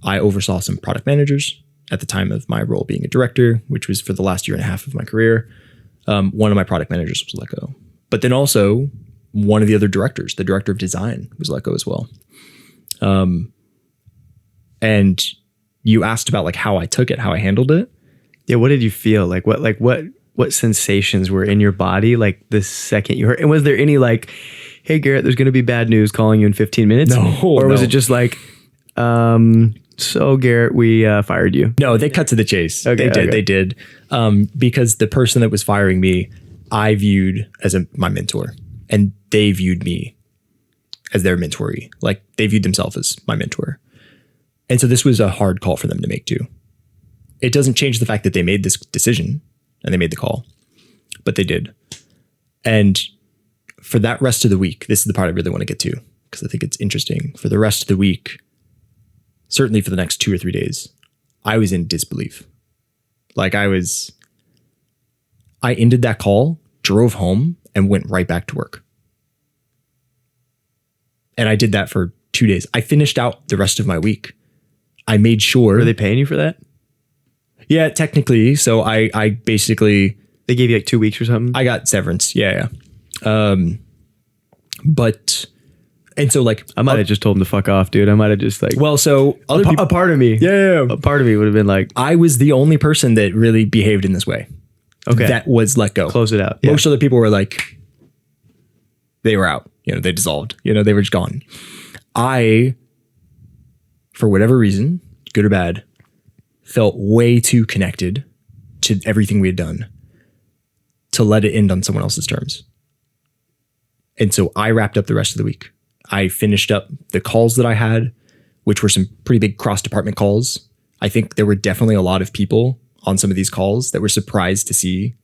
I oversaw some product managers at the time of my role being a director, which was for the last year and a half of my career. One of my product managers was let go. But then also one of the other directors, the director of design, was let go as well. And you asked about like how I took it, how I handled it. Yeah. What did you feel? What sensations were in your body? Like the second you heard, and was there any like, hey Garrett, there's going to be bad news calling you in 15 minutes? No. Or was it just like, so Garrett, we fired you? No, they cut to the chase. Okay, They did. Because the person that was firing me, I viewed as my mentor, and they viewed me as their mentoree. Like they viewed themselves as my mentor. And so this was a hard call for them to make too. It doesn't change the fact that they made this decision and they made the call, but they did. And for that rest of the week, this is the part I really want to get to because I think it's interesting. For the rest of the week, certainly for the next 2 or 3 days, I was in disbelief. Like I ended that call, drove home, and went right back to work. And I did that for 2 days. I finished out the rest of my week. I made sure. Were they paying you for that? Yeah, technically. So I basically. They gave you like 2 weeks or something? I got severance. Yeah. But And so like, I might have just told him to fuck off, dude. I might have just like, well, so other people, a part of me, a part of me would have been like, I was the only person that really behaved in this way. okay, That was let go. close it out. Most other people were like, they were out, they dissolved, they were just gone. I, for whatever reason, good or bad, felt way too connected to everything we had done to let it end on someone else's terms. And so I wrapped up the rest of the week. I finished up the calls that I had, which were some pretty big cross-department calls. I think there were definitely a lot of people on some of these calls that were surprised to see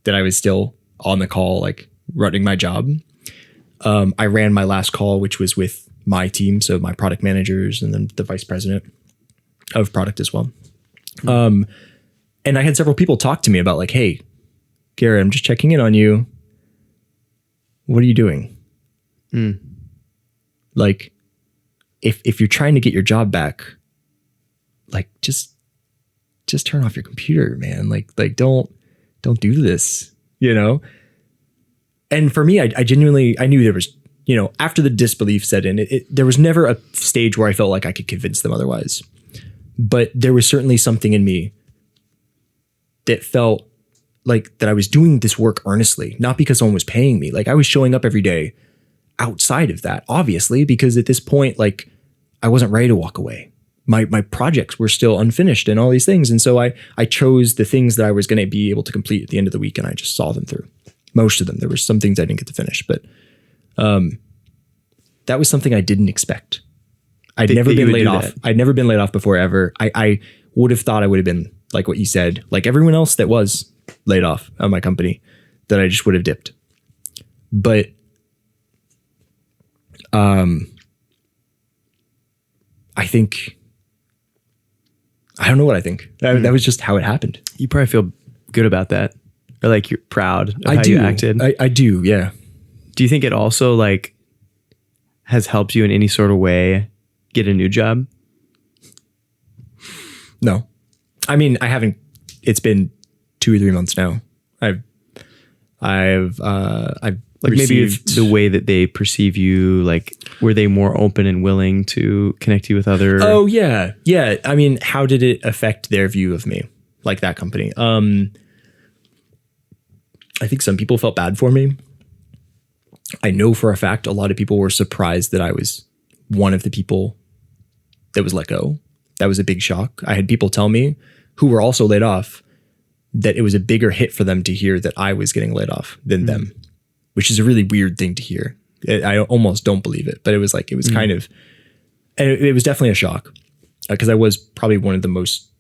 that I was still on the call, like running my job. I ran my last call, which was with my team, so my product managers and then the vice president of product as well. And I had several people talk to me about like, hey, Garrett, I'm just checking in on you. What are you doing? Like, if you're trying to get your job back, like just turn off your computer, man. Like don't do this, And for me, I genuinely, I knew there was, after the disbelief set in, there was never a stage where I felt like I could convince them otherwise. But there was certainly something in me that felt like that I was doing this work earnestly, not because someone was paying me. Like I was showing up every day outside of that, obviously, because at this point, like I wasn't ready to walk away. My projects were still unfinished and all these things. And so I chose the things that I was going to be able to complete at the end of the week, and I just saw them through. Most of them. There were some things I didn't get to finish, but that was something I didn't expect. I'd never been laid off. I'd never been laid off before ever. I would have thought I would have been like what you said, like everyone else that was laid off at my company, that I just would have dipped. But I think, I don't know what I think. That was just how it happened. You probably feel good about that, or like you're proud of how you acted. I do. Yeah. Do you think it also like has helped you in any sort of way get a new job? No, I mean, I haven't, it's been 2 or 3 months now. I've like maybe it's the way that they perceive you, like were they more open and willing to connect you with other? Oh yeah. Yeah. I mean, how did it affect their view of me? Like that company? I think some people felt bad for me. I know for a fact a lot of people were surprised that I was one of the people that was let go. That was a big shock. I had people tell me who were also laid off that it was a bigger hit for them to hear that I was getting laid off than them, which is a really weird thing to hear. I almost don't believe it, but it was like, it was kind of, and it was definitely a shock because I was probably one of the most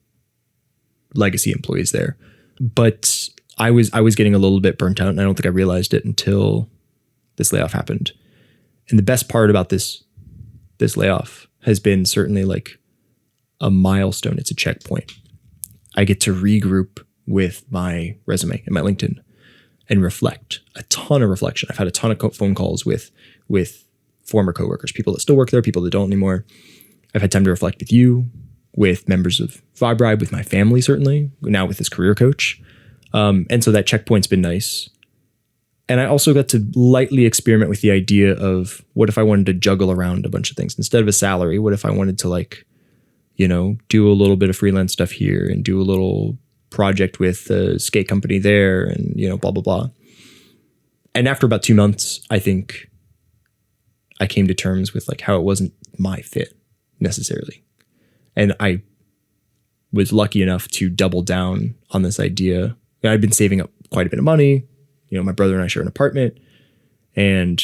legacy employees there, but I was getting a little bit burnt out, and I don't think I realized it until this layoff happened. And the best part about this layoff has been certainly like a milestone. It's a checkpoint. I get to regroup with my resume and my LinkedIn and reflect. A ton of reflection. I've had a ton of phone calls with former coworkers, people that still work there, people that don't anymore. I've had time to reflect with you, with members of Vibe, with my family, certainly, now with this career coach. And so that checkpoint's been nice. And I also got to lightly experiment with the idea of what if I wanted to juggle around a bunch of things instead of a salary. What if I wanted to like, do a little bit of freelance stuff here and do a little project with a skate company there and, blah, blah, blah. And after about 2 months, I think I came to terms with like how it wasn't my fit necessarily. And I was lucky enough to double down on this idea. I'd been saving up quite a bit of money. My brother and I share an apartment, and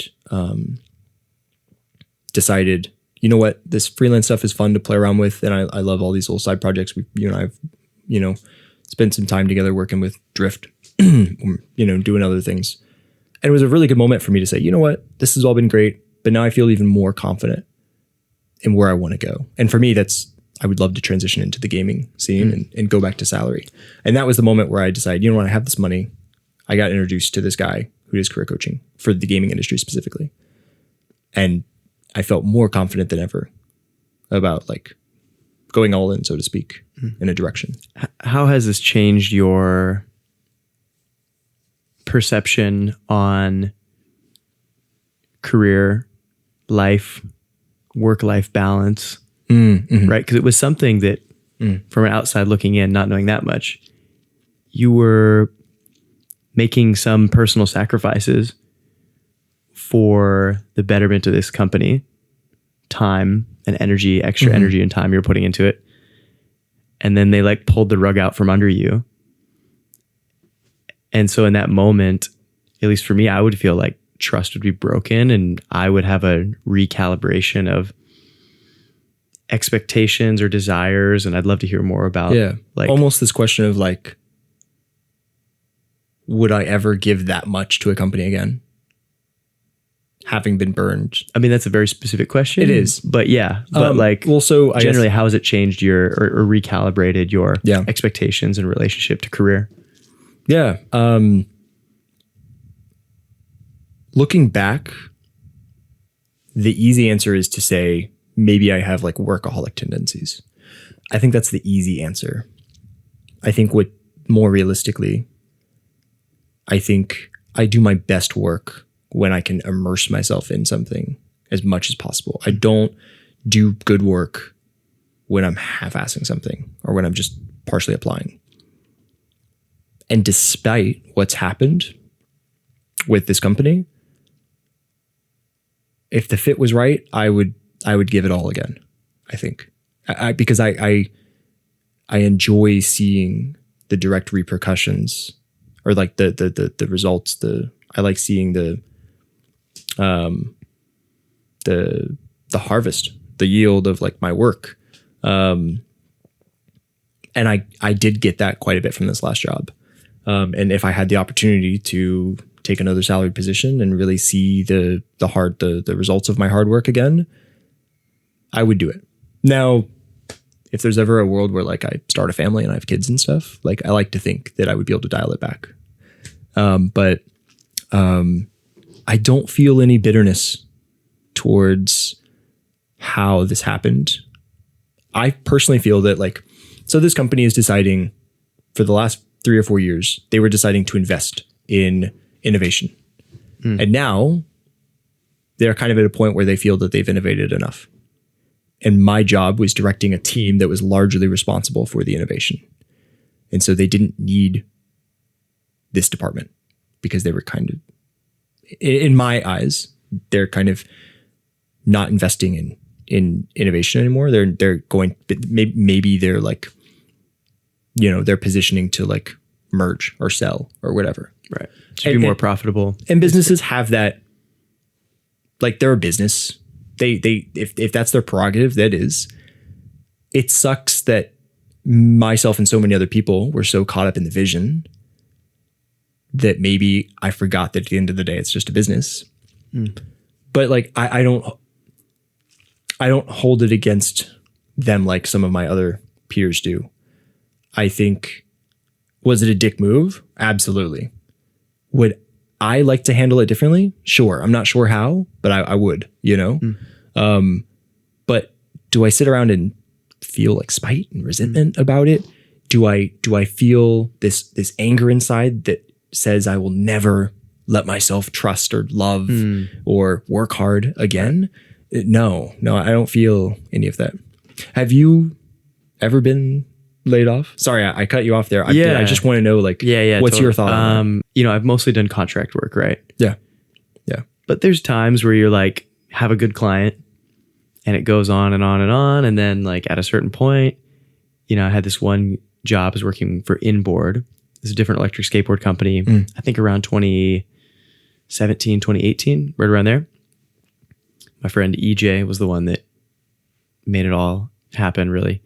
decided, you know what, this freelance stuff is fun to play around with. And I love all these little side projects. You and I have, spent some time together working with Drift, doing other things. And it was a really good moment for me to say, you know what, this has all been great, but now I feel even more confident in where I want to go. And for me, I would love to transition into the gaming scene and go back to salary. And that was the moment where I decided, you know what, I have this money. I got introduced to this guy who does career coaching for the gaming industry specifically. And I felt more confident than ever about like going all in, so to speak, in a direction. How has this changed your perception on career work-life balance, Mm-hmm. right? Because it was something that from an outside looking in, not knowing that much, you were making some personal sacrifices for the betterment of this company, time and energy, extra energy and time you're putting into it. And then they like pulled the rug out from under you. And so in that moment, at least for me, I would feel like trust would be broken and I would have a recalibration of expectations or desires. And I'd love to hear more about like almost this question of like, would I ever give that much to a company again? Having been burned. I mean, that's a very specific question. It is. But yeah, but like also generally, how has it changed your or recalibrated your Yeah. expectations in relationship to career? Yeah. Looking back, the easy answer is to say, maybe I have like workaholic tendencies. I think that's the easy answer. I think what more realistically, I think I do my best work when I can immerse myself in something as much as possible. I don't do good work when I'm half-assing something or when I'm just partially applying. And despite what's happened with this company, if the fit was right, I would give it all again. I think because I enjoy seeing the direct repercussions or like the results. I like seeing the harvest, the yield of like my work. And I did get that quite a bit from this last job. And if I had the opportunity to take another salaried position and really see the results of my hard work again, I would do it. Now, if there's ever a world where like I start a family and I have kids and stuff, like I like to think that I would be able to dial it back. But I don't feel any bitterness towards how this happened. I personally feel that like, so this company is deciding for the last 3 or 4 years, they were deciding to invest in innovation. And now they're kind of at a point where they feel that they've innovated enough. And my job was directing a team that was largely responsible for the innovation. And so they didn't need this department because they were kind of, in my eyes, they're kind of not investing in innovation anymore. They're going, maybe they're like, you know, they're positioning to like merge or sell or whatever. Right. To be more profitable. And businesses have that, like they're a business. If that's their prerogative, that is. It sucks that myself and so many other people were so caught up in the vision that maybe I forgot that at the end of the day, it's just a business. But like, I don't hold it against them like some of my other peers do. I think, was it a dick move? Absolutely. Would I like to handle it differently? Sure. I'm not sure how, but I would, you know? But do I sit around and feel like spite and resentment about it? Do I feel this anger inside that says I will never let myself trust or love or work hard again? No, I don't feel any of that. Have you ever been laid off? Sorry, I cut you off there. I just want to know, like, what's your thought on that? You know, I've mostly done contract work, right? Yeah. But there's times where you're like, have a good client and it goes on and on and on. And then like at a certain point, you know, I had this one job, I was working for Inboard. It's a different electric skateboard company. I think around 2017, 2018, right around there. My friend EJ was the one that made it all happen, really.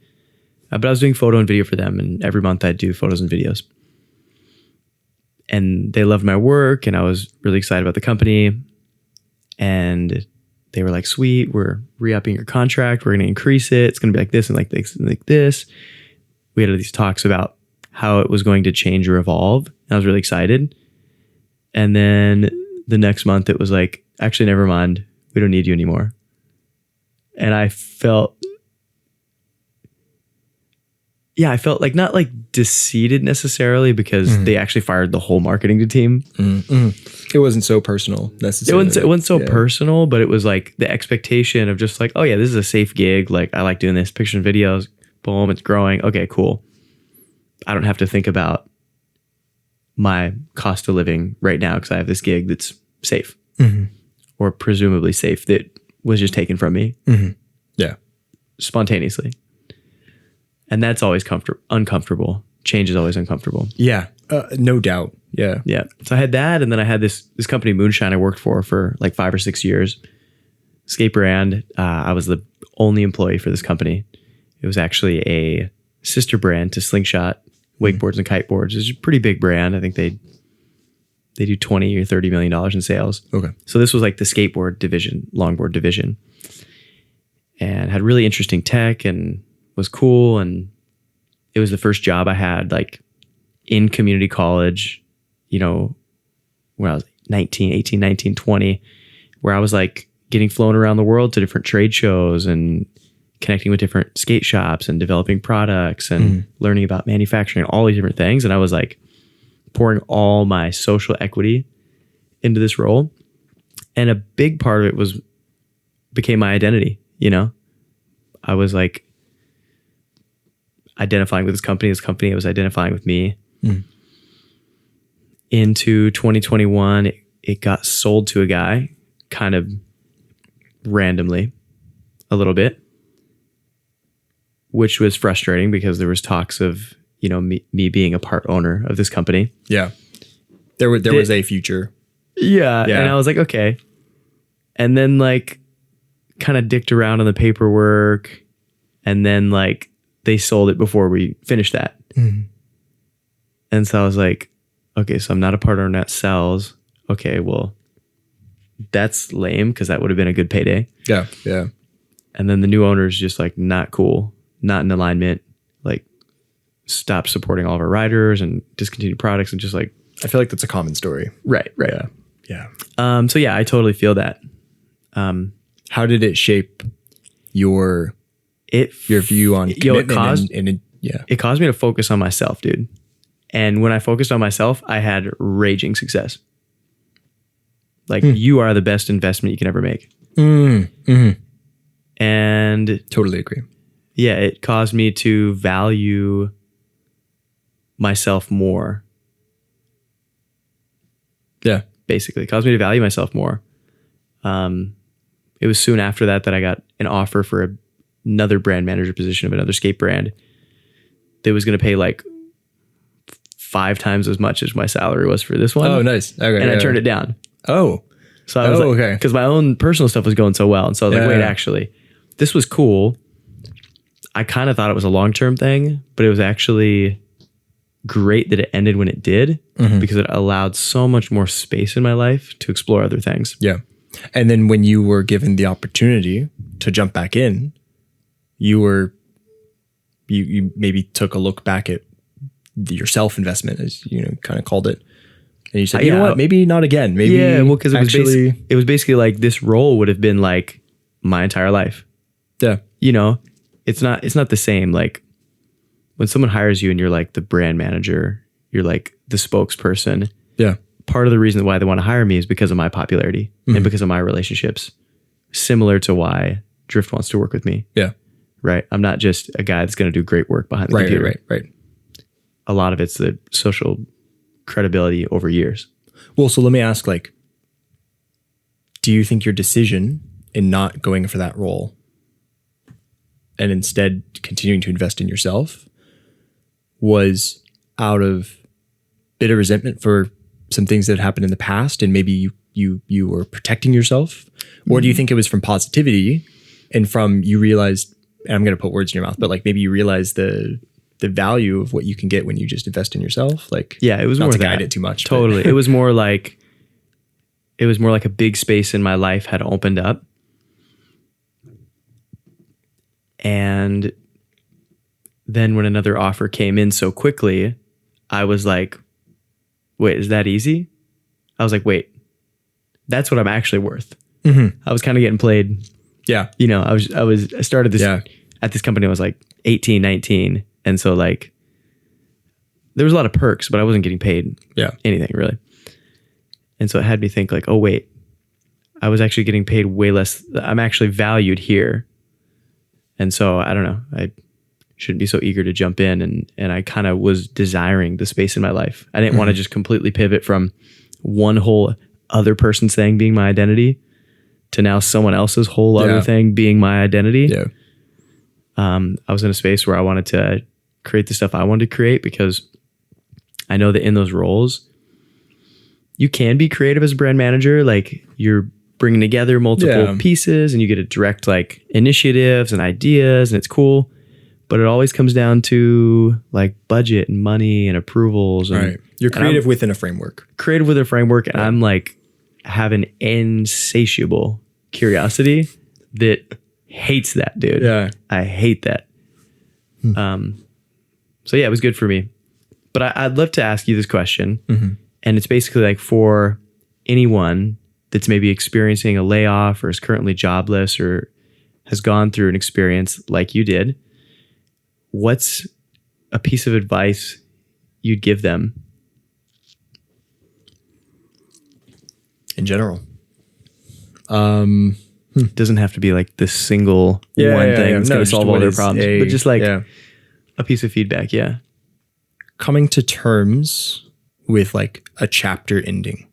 But I was doing photo and video for them, and every month I'd do photos and videos. And they loved my work, and I was really excited about the company. And they were like, sweet, we're re-upping your contract. We're going to increase it. It's going to be like this and like this and like this. We had these talks about how it was going to change or evolve. And I was really excited. And then the next month it was like, actually, never mind. We don't need you anymore. And I felt, I felt like not like defeated necessarily because they actually fired the whole marketing team. It wasn't so personal necessarily. It wasn't so personal, but it was like the expectation of just like, oh yeah, this is a safe gig. Like I like doing this, pictures and videos, boom, it's growing. Okay, cool. I don't have to think about my cost of living right now because I have this gig that's safe or presumably safe that was just taken from me. Yeah. Spontaneously. And that's always uncomfortable. Change is always uncomfortable. Yeah. No doubt. Yeah. Yeah. So I had that. And then I had this company, Moonshine, I worked for like 5 or 6 years. Skate brand. I was the only employee for this company. It was actually a sister brand to Slingshot wakeboards and kiteboards. It's a pretty big brand. I think they do $20 or $30 million in sales. Okay. So this was like the skateboard division, longboard division, and had really interesting tech and was cool. And it was the first job I had like in community college, you know, when I was 18, 19, 20, where I was like getting flown around the world to different trade shows and connecting with different skate shops and developing products and learning about manufacturing and all these different things. And I was like pouring all my social equity into this role. And a big part of it became my identity. You know, I was like identifying with this company was identifying with me. Into 2021, it got sold to a guy kind of randomly a little bit, which was frustrating because there was talks of, you know, me being a part owner of this company. Yeah. There was a future. Yeah. And I was like, okay. And then like kind of dicked around on the paperwork, and then like they sold it before we finished that. And so I was like, okay, so I'm not a part owner that sells. Okay, well, that's lame because that would have been a good payday. Yeah. Yeah. And then the new owner is just like not cool, not in alignment, like stopped supporting all of our riders and discontinued products and just like. I feel like that's a common story. Right. Yeah. Yeah. So yeah, I totally feel that. How did it shape your view on commitment? It caused me to focus on myself, dude. And when I focused on myself, I had raging success. Like you are the best investment you can ever make. And totally agree. Yeah, it caused me to value myself more. Yeah. Basically, it caused me to value myself more. It was soon after that I got an offer for another brand manager position of another skate brand that was going to pay like 5 times as much as my salary was for this one. Oh, nice. Okay. And I turned it down. Oh. So I was like, okay. Because my own personal stuff was going so well. And so I was like, wait, actually, this was cool. I kind of thought it was a long-term thing, but it was actually great that it ended when it did because it allowed so much more space in my life to explore other things. Yeah. And then when you were given the opportunity to jump back in, you maybe took a look back at your self-investment, as you know, kind of called it. And you said, you know what, maybe not again. Maybe because it was basically like this role would have been like my entire life. Yeah. You know, it's not the same. Like when someone hires you and you're like the brand manager, you're like the spokesperson. Yeah. Part of the reason why they want to hire me is because of my popularity and because of my relationships, similar to why Drift wants to work with me. Yeah. Right. I'm not just a guy that's going to do great work behind the computer. Right. A lot of it's the social credibility over years. Well, so let me ask, like, do you think your decision in not going for that role and instead continuing to invest in yourself was out of bitter resentment for some things that happened in the past and maybe you were protecting yourself? Or do you think it was from positivity and from you realized, and I'm going to put words in your mouth, but like maybe you realized the value of what you can get when you just invest in yourself? Like, yeah, it was not more to that. guide it too much. Totally. It was more like a big space in my life had opened up. And then when another offer came in so quickly, I was like, wait, is that easy? I was like, wait, that's what I'm actually worth. I was kind of getting played. Yeah. You know, I started this at this company. I was like 18, 19. And so like there was a lot of perks, but I wasn't getting paid anything really. And so it had me think like, oh wait, I was actually getting paid way less. I'm actually valued here. And so I don't know, I shouldn't be so eager to jump in. And I kind of was desiring the space in my life. I didn't want to just completely pivot from one whole other person's thing being my identity to now someone else's whole other thing being my identity. Yeah. I was in a space where I wanted to create the stuff I wanted to create, because I know that in those roles, you can be creative as a brand manager. Like you're bringing together multiple pieces and you get to direct like initiatives and ideas, and it's cool. But it always comes down to like budget and money and approvals. And, You're creative within a framework. Creative with a framework. And I'm like, have an insatiable curiosity that hates that, dude. Yeah. I hate that. So yeah, it was good for me. But I'd love to ask you this question. And it's basically like for anyone that's maybe experiencing a layoff or is currently jobless or has gone through an experience like you did, what's a piece of advice you'd give them? In general. Doesn't have to be like this single one thing that's going to solve all their problems, but just like a piece of feedback. Yeah. Coming to terms with like a chapter ending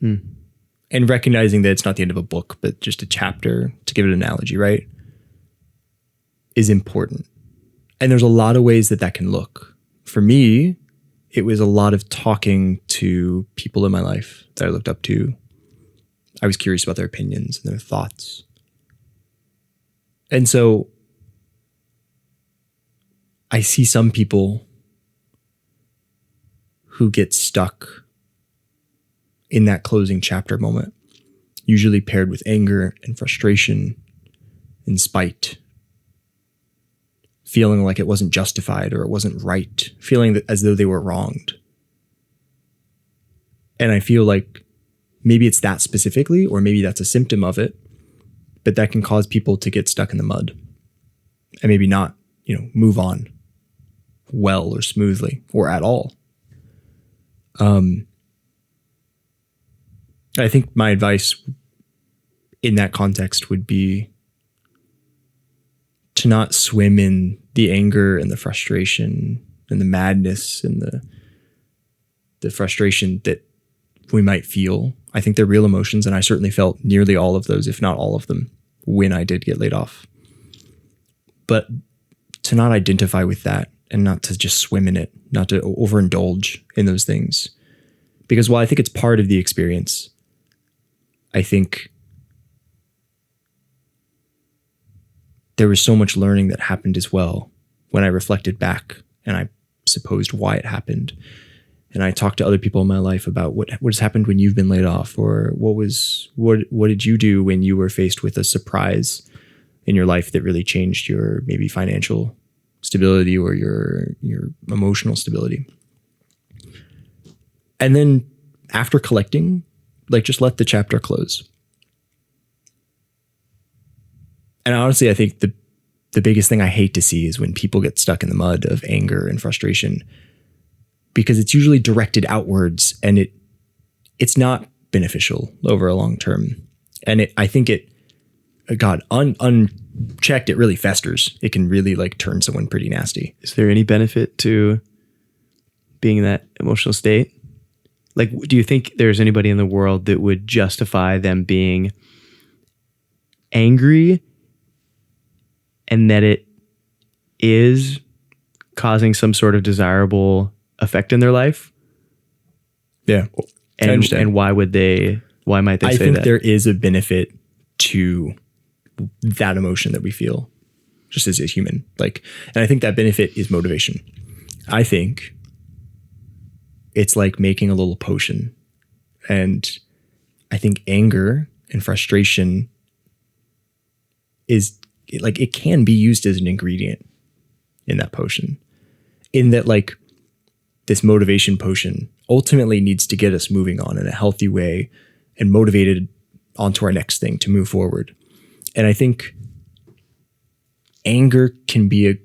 and recognizing that it's not the end of a book, but just a chapter, to give it an analogy, right, is important. And there's a lot of ways that can look. For me, it was a lot of talking to people in my life that I looked up to. I was curious about their opinions and their thoughts. And so I see some people who get stuck in that closing chapter moment, usually paired with anger and frustration and spite, feeling like it wasn't justified or it wasn't right, feeling that as though they were wronged. And I feel like maybe it's that specifically, or maybe that's a symptom of it, but that can cause people to get stuck in the mud and maybe not, move on well or smoothly or at all. I think my advice in that context would be to not swim in the anger and the frustration and the madness and the frustration that we might feel. I think they're real emotions, and I certainly felt nearly all of those, if not all of them, when I did get laid off. But to not identify with that and not to just swim in it, not to overindulge in those things. Because while I think it's part of the experience, I think there was so much learning that happened as well when I reflected back and I supposed why it happened. And I talked to other people in my life about what has happened when you've been laid off, or what did you do when you were faced with a surprise in your life that really changed your maybe financial stability or your emotional stability. And then after collecting, just let the chapter close. And honestly, I think the biggest thing I hate to see is when people get stuck in the mud of anger and frustration, because it's usually directed outwards and it's not beneficial over a long term. And I think unchecked, it really festers. It can really turn someone pretty nasty. Is there any benefit to being in that emotional state? Do you think there's anybody in the world that would justify them being angry and that it is causing some sort of desirable effect in their life? Yeah. And why might they say that? I think there is a benefit to that emotion that we feel just as a human. And I think that benefit is motivation. I think it's like making a little potion. And I think anger and frustration it can be used as an ingredient in that potion. In that this motivation potion ultimately needs to get us moving on in a healthy way and motivated onto our next thing to move forward. And I think anger can be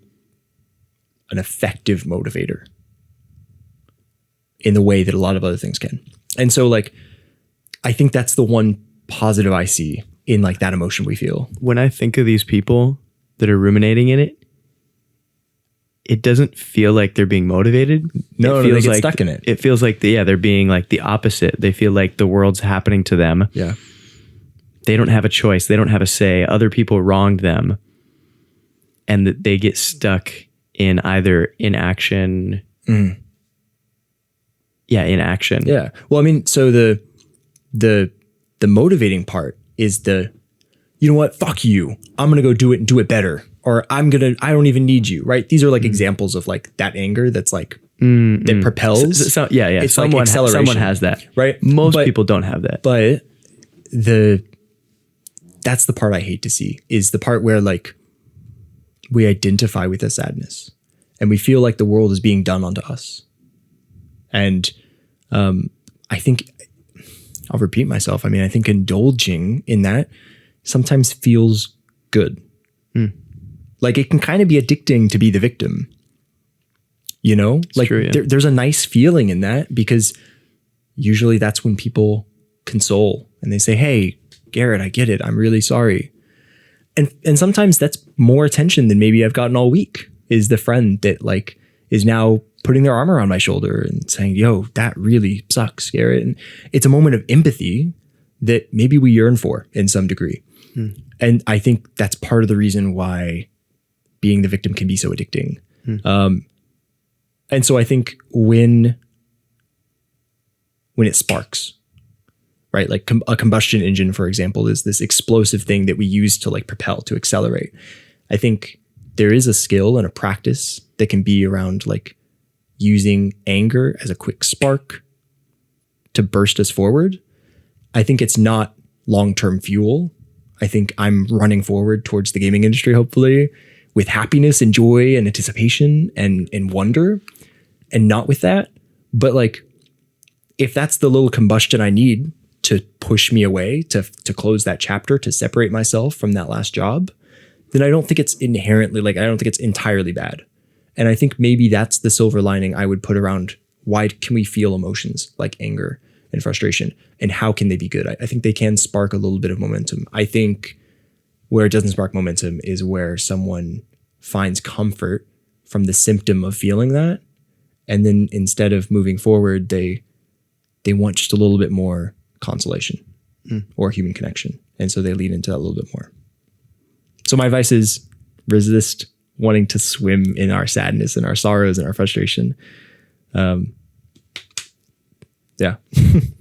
an effective motivator in the way that a lot of other things can. And so like, I think that's the one positive I see in like that emotion we feel. When I think of these people that are ruminating in it, it doesn't feel like they're being motivated. No, it feels they get like stuck in it. It feels like they're being like the opposite. They feel like the world's happening to them. Yeah. They don't have a choice. They don't have a say. Other people wronged them, and that they get stuck in either inaction. Yeah, inaction. Yeah. Well, I mean, so the motivating part is you know what? Fuck you. I'm going to go do it and do it better. Or I don't even need you. Right. These are like examples of like that anger that's like, that propels. Yeah. It's someone, like acceleration. someone has that. Right. Most people don't have that. But that's the part I hate to see, is the part where like we identify with the sadness and we feel like the world is being done onto us. And I think I'll repeat myself. I mean, I think indulging in that sometimes feels good. Like it can kind of be addicting to be the victim. You know, it's like true, yeah. There's a nice feeling in that, because usually that's when people console and they say, hey, Garrett, I get it. I'm really sorry. And sometimes that's more attention than maybe I've gotten all week, is the friend that like is now putting their arm around my shoulder and saying, yo, that really sucks, Garrett. And it's a moment of empathy that maybe we yearn for in some degree. And I think that's part of the reason why being the victim can be so addicting. And so I think when it sparks, right? Like a combustion engine, for example, is this explosive thing that we use to like propel, to accelerate. I think there is a skill and a practice that can be around like using anger as a quick spark to burst us forward. I think it's not long-term fuel. I think I'm running forward towards the gaming industry, hopefully, with happiness and joy and anticipation and wonder, and not with that. But like, if that's the little combustion I need to push me away, to close that chapter, to separate myself from that last job, then I don't think it's inherently, like, I don't think it's entirely bad. And I think maybe that's the silver lining I would put around why can we feel emotions like anger and frustration, and how can they be good? I think they can spark a little bit of momentum. I think where it doesn't spark momentum is where someone finds comfort from the symptom of feeling that, and then instead of moving forward, they want just a little bit more consolation or human connection. And so they lean into that a little bit more. So my advice is resist wanting to swim in our sadness and our sorrows and our frustration. Yeah.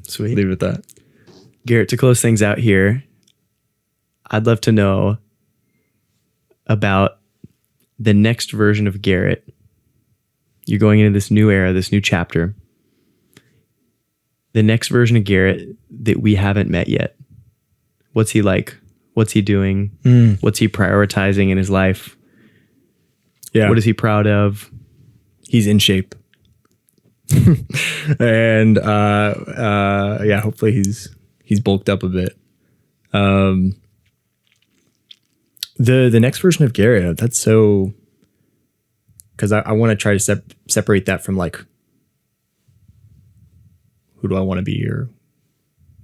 Sweet. Leave it at that. Garrett, to close things out here, I'd love to know about the next version of Garrett. You're going into this new era, this new chapter. The next version of Garrett that we haven't met yet. What's he like? What's he doing? What's he prioritizing in his life? Yeah. What is he proud of? He's in shape. And yeah, hopefully he's bulked up a bit. The next version of Garrett, that's so, because I want to try to separate that from like, who do I want to be, or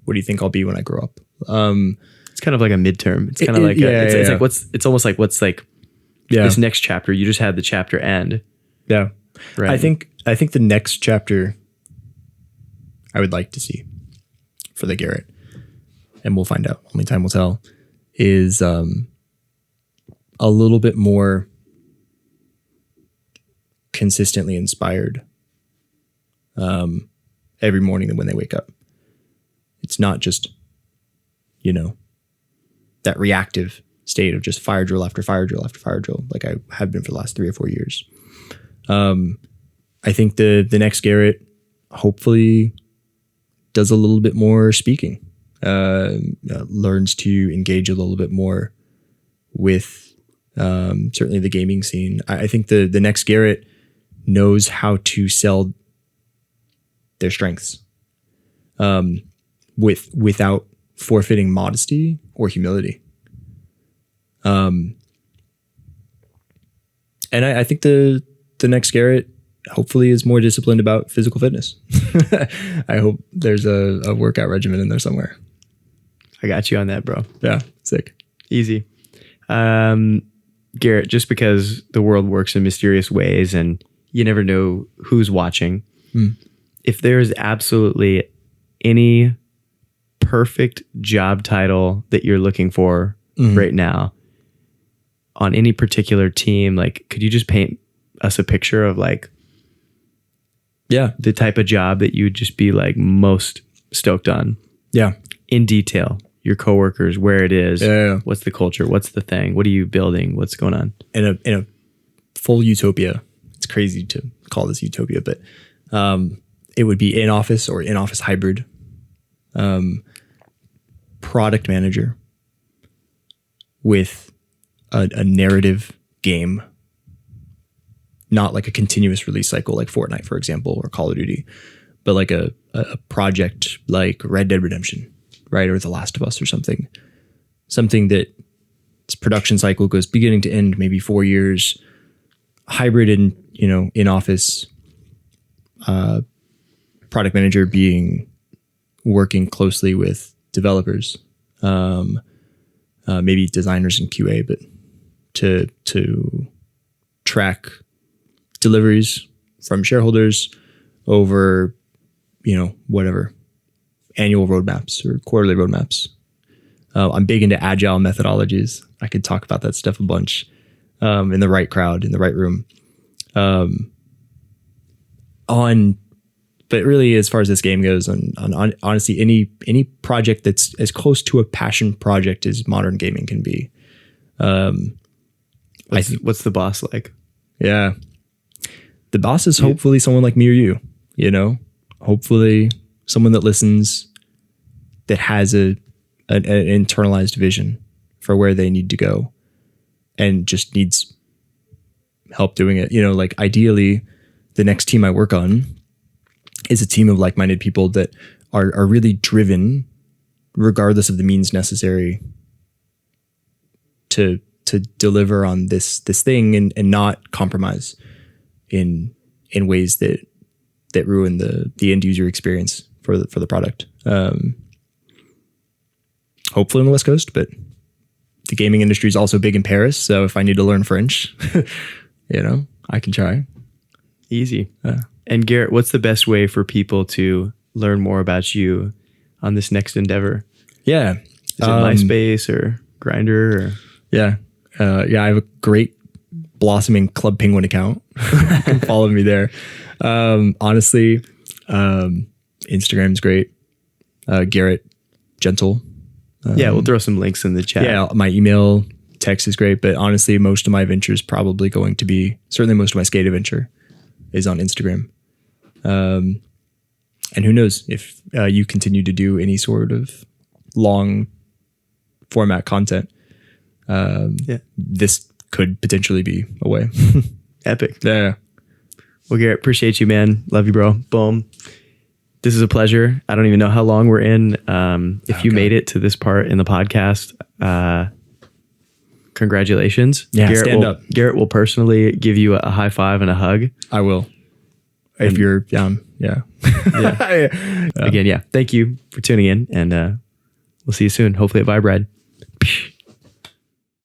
what do you think I'll be when I grow up? It's kind of like a midterm. It's kind of like it's like it's almost like what's like this next chapter. You just had the chapter end. Yeah. Right. I think the next chapter I would like to see for the Garrett, and we'll find out, only time will tell, is a little bit more consistently inspired every morning when they wake up. It's not just, that reactive state of just fire drill after fire drill after fire drill, like I have been for the last 3 or 4 years. I think the next Garrett hopefully does a little bit more speaking, learns to engage a little bit more with certainly the gaming scene. I think the next Garrett knows how to sell their strengths without forfeiting modesty or humility. And I think the the next Garrett hopefully is more disciplined about physical fitness. I hope there's a workout regimen in there somewhere. I got you on that, bro. Yeah, sick. Easy. Garrett, just because the world works in mysterious ways and you never know who's watching, if there is absolutely any perfect job title that you're looking for right now on any particular team, like, could you just paint us a picture of like, the type of job that you would just be like most stoked on? Yeah. In detail, your coworkers, where it is, what's the culture, what's the thing, what are you building, what's going on? In a full utopia, it's crazy to call this utopia, but it would be in office or in office hybrid, product manager with a narrative game, not like a continuous release cycle like Fortnite, for example, or Call of Duty, but like a project like Red Dead Redemption, right? Or The Last of Us or something that its production cycle goes beginning to end, maybe 4 years, hybrid and, in office, product manager being working closely with developers, maybe designers and QA, but to track deliveries from shareholders over, whatever, annual roadmaps or quarterly roadmaps. I'm big into agile methodologies. I could talk about that stuff a bunch, in the right crowd, in the right room. But really, as far as this game goes, on honestly, any project that's as close to a passion project as modern gaming can be. What's the boss like? Yeah. The boss is hopefully someone like me or you, hopefully someone that listens, that has an internalized vision for where they need to go and just needs help doing it. Like ideally the next team I work on is a team of like-minded people that are really driven regardless of the means necessary to deliver on this thing and not compromise in ways that ruin the end user experience for the product. Hopefully on the West Coast, but the gaming industry is also big in Paris. So if I need to learn French, I can try. Easy. And Garrett, what's the best way for people to learn more about you on this next endeavor? Yeah. Is it MySpace or Grindr or? Yeah. I have a great blossoming Club Penguin account. You can follow me there. Honestly, Instagram's great. Garrett Gentle. We'll throw some links in the chat. Yeah, my email, text is great, but honestly, most of my adventure is probably going to be, certainly most of my skate adventure is on Instagram. And who knows if you continue to do any sort of long format content. This could potentially be a way. Epic. Yeah. Well, Garrett, appreciate you, man. Love you, bro. Boom. This is a pleasure. I don't even know how long we're in. If you made it to this part in the podcast, congratulations. Yeah, stand up. Garrett will personally give you a high five and a hug. I will. If you're down. Yeah. Again, thank you for tuning in, and we'll see you soon. Hopefully at Vibe Ride.